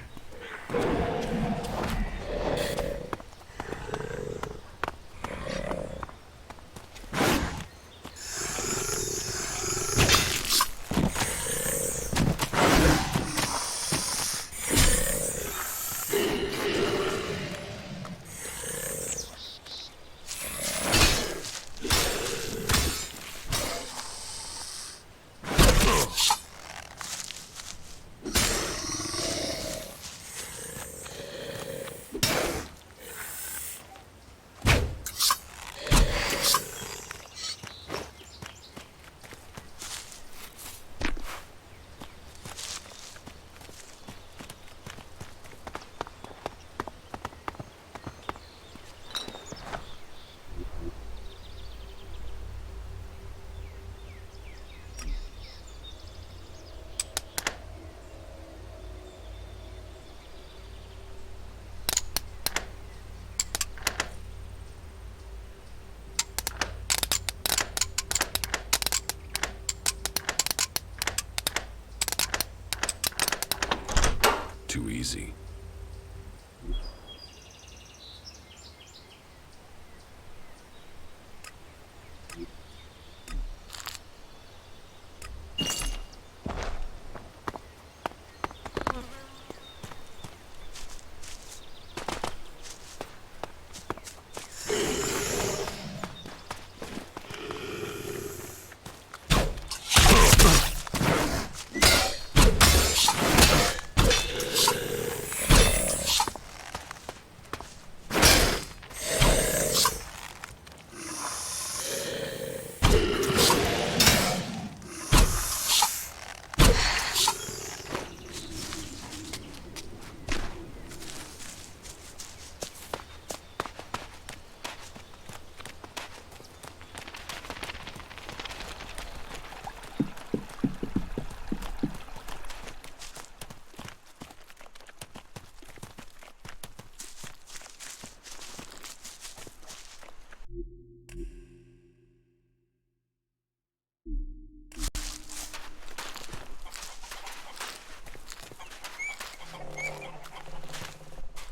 too easy.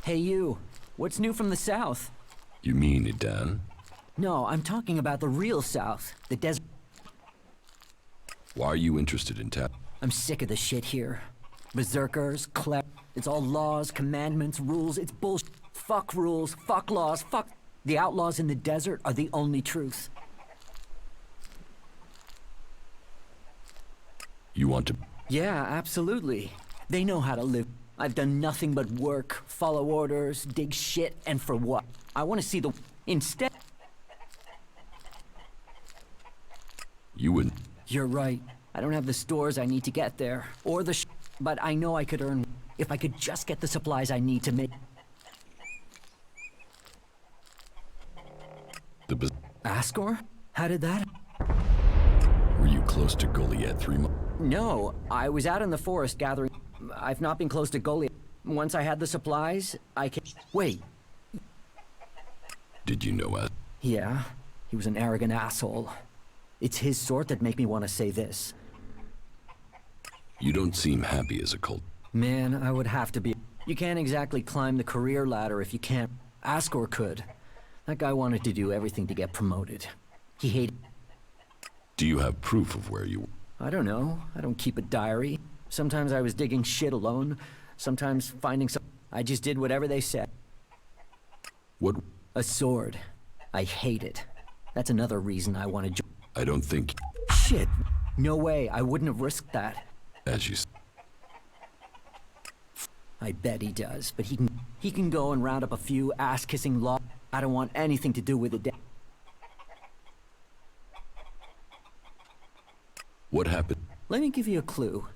Hey you, what's new from the south? You mean Idan? No, I'm talking about the real south, the desert. Why are you interested in I'm sick of the shit here. Berserkers, it's all laws, commandments, rules, it's bullshit. Fuck rules, fuck laws, fuck... The outlaws in the desert are the only truth. You want to... Yeah, absolutely. They know how to live. I've done nothing but work, follow orders, dig shit, and for what? I want to see the... Instead... You wouldn't... You're right. I don't have the stores I need to get there, or the but I know I could earn... If I could just get the supplies I need to make... Ascor? How did that... Were you close to Goliath 3 months? No, I was out in the forest gathering... I've not been close to Goliath. Once I had the supplies, I can... Wait. Did you know Yeah, he was an arrogant asshole. It's his sort that make me want to say this. You don't seem happy as a cult. Man, I would have to be... You can't exactly climb the career ladder if you can't... Ascor could. That guy wanted to do everything to get promoted. He hated... Do you have proof of where you... I don't know. I don't keep a diary. Sometimes I was digging shit alone. Sometimes finding some... I just did whatever they said. What? A sword. I hate it. That's another reason I want to I don't think... Shit. No way. I wouldn't have risked that. As you... I bet he does, but he can go and round up a few ass-kissing law. I don't want anything to do with it. What happened? Let me give you a clue.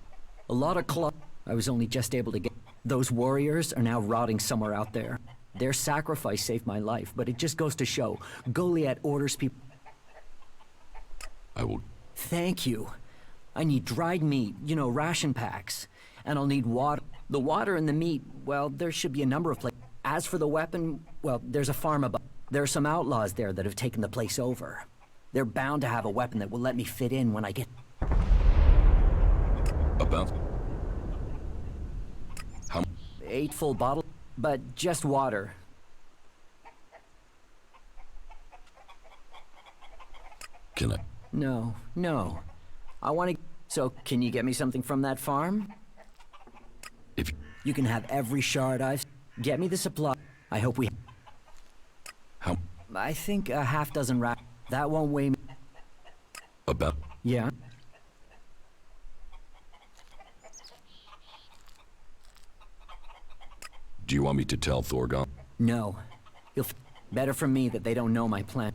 A lot of I was only just able to get... Those warriors are now rotting somewhere out there. Their sacrifice saved my life, but it just goes to show. Goliath orders people... I will... Thank you. I need dried meat, you know, ration packs. And I'll need water. The water and the meat, well, there should be a number of places. As for the weapon, well, there's a farm above. There are some outlaws there that have taken the place over. They're bound to have a weapon that will let me fit in when I get... About... How... 8 full bottles, but just water. Can I... No. I want to... So, can you get me something from that farm? If... You can have every shard I've... Get me the supply. I hope we... How... I think a half dozen racks. That won't weigh me... About... Yeah? Do you want me to tell Thorgon? No. Better for me that they don't know my plan.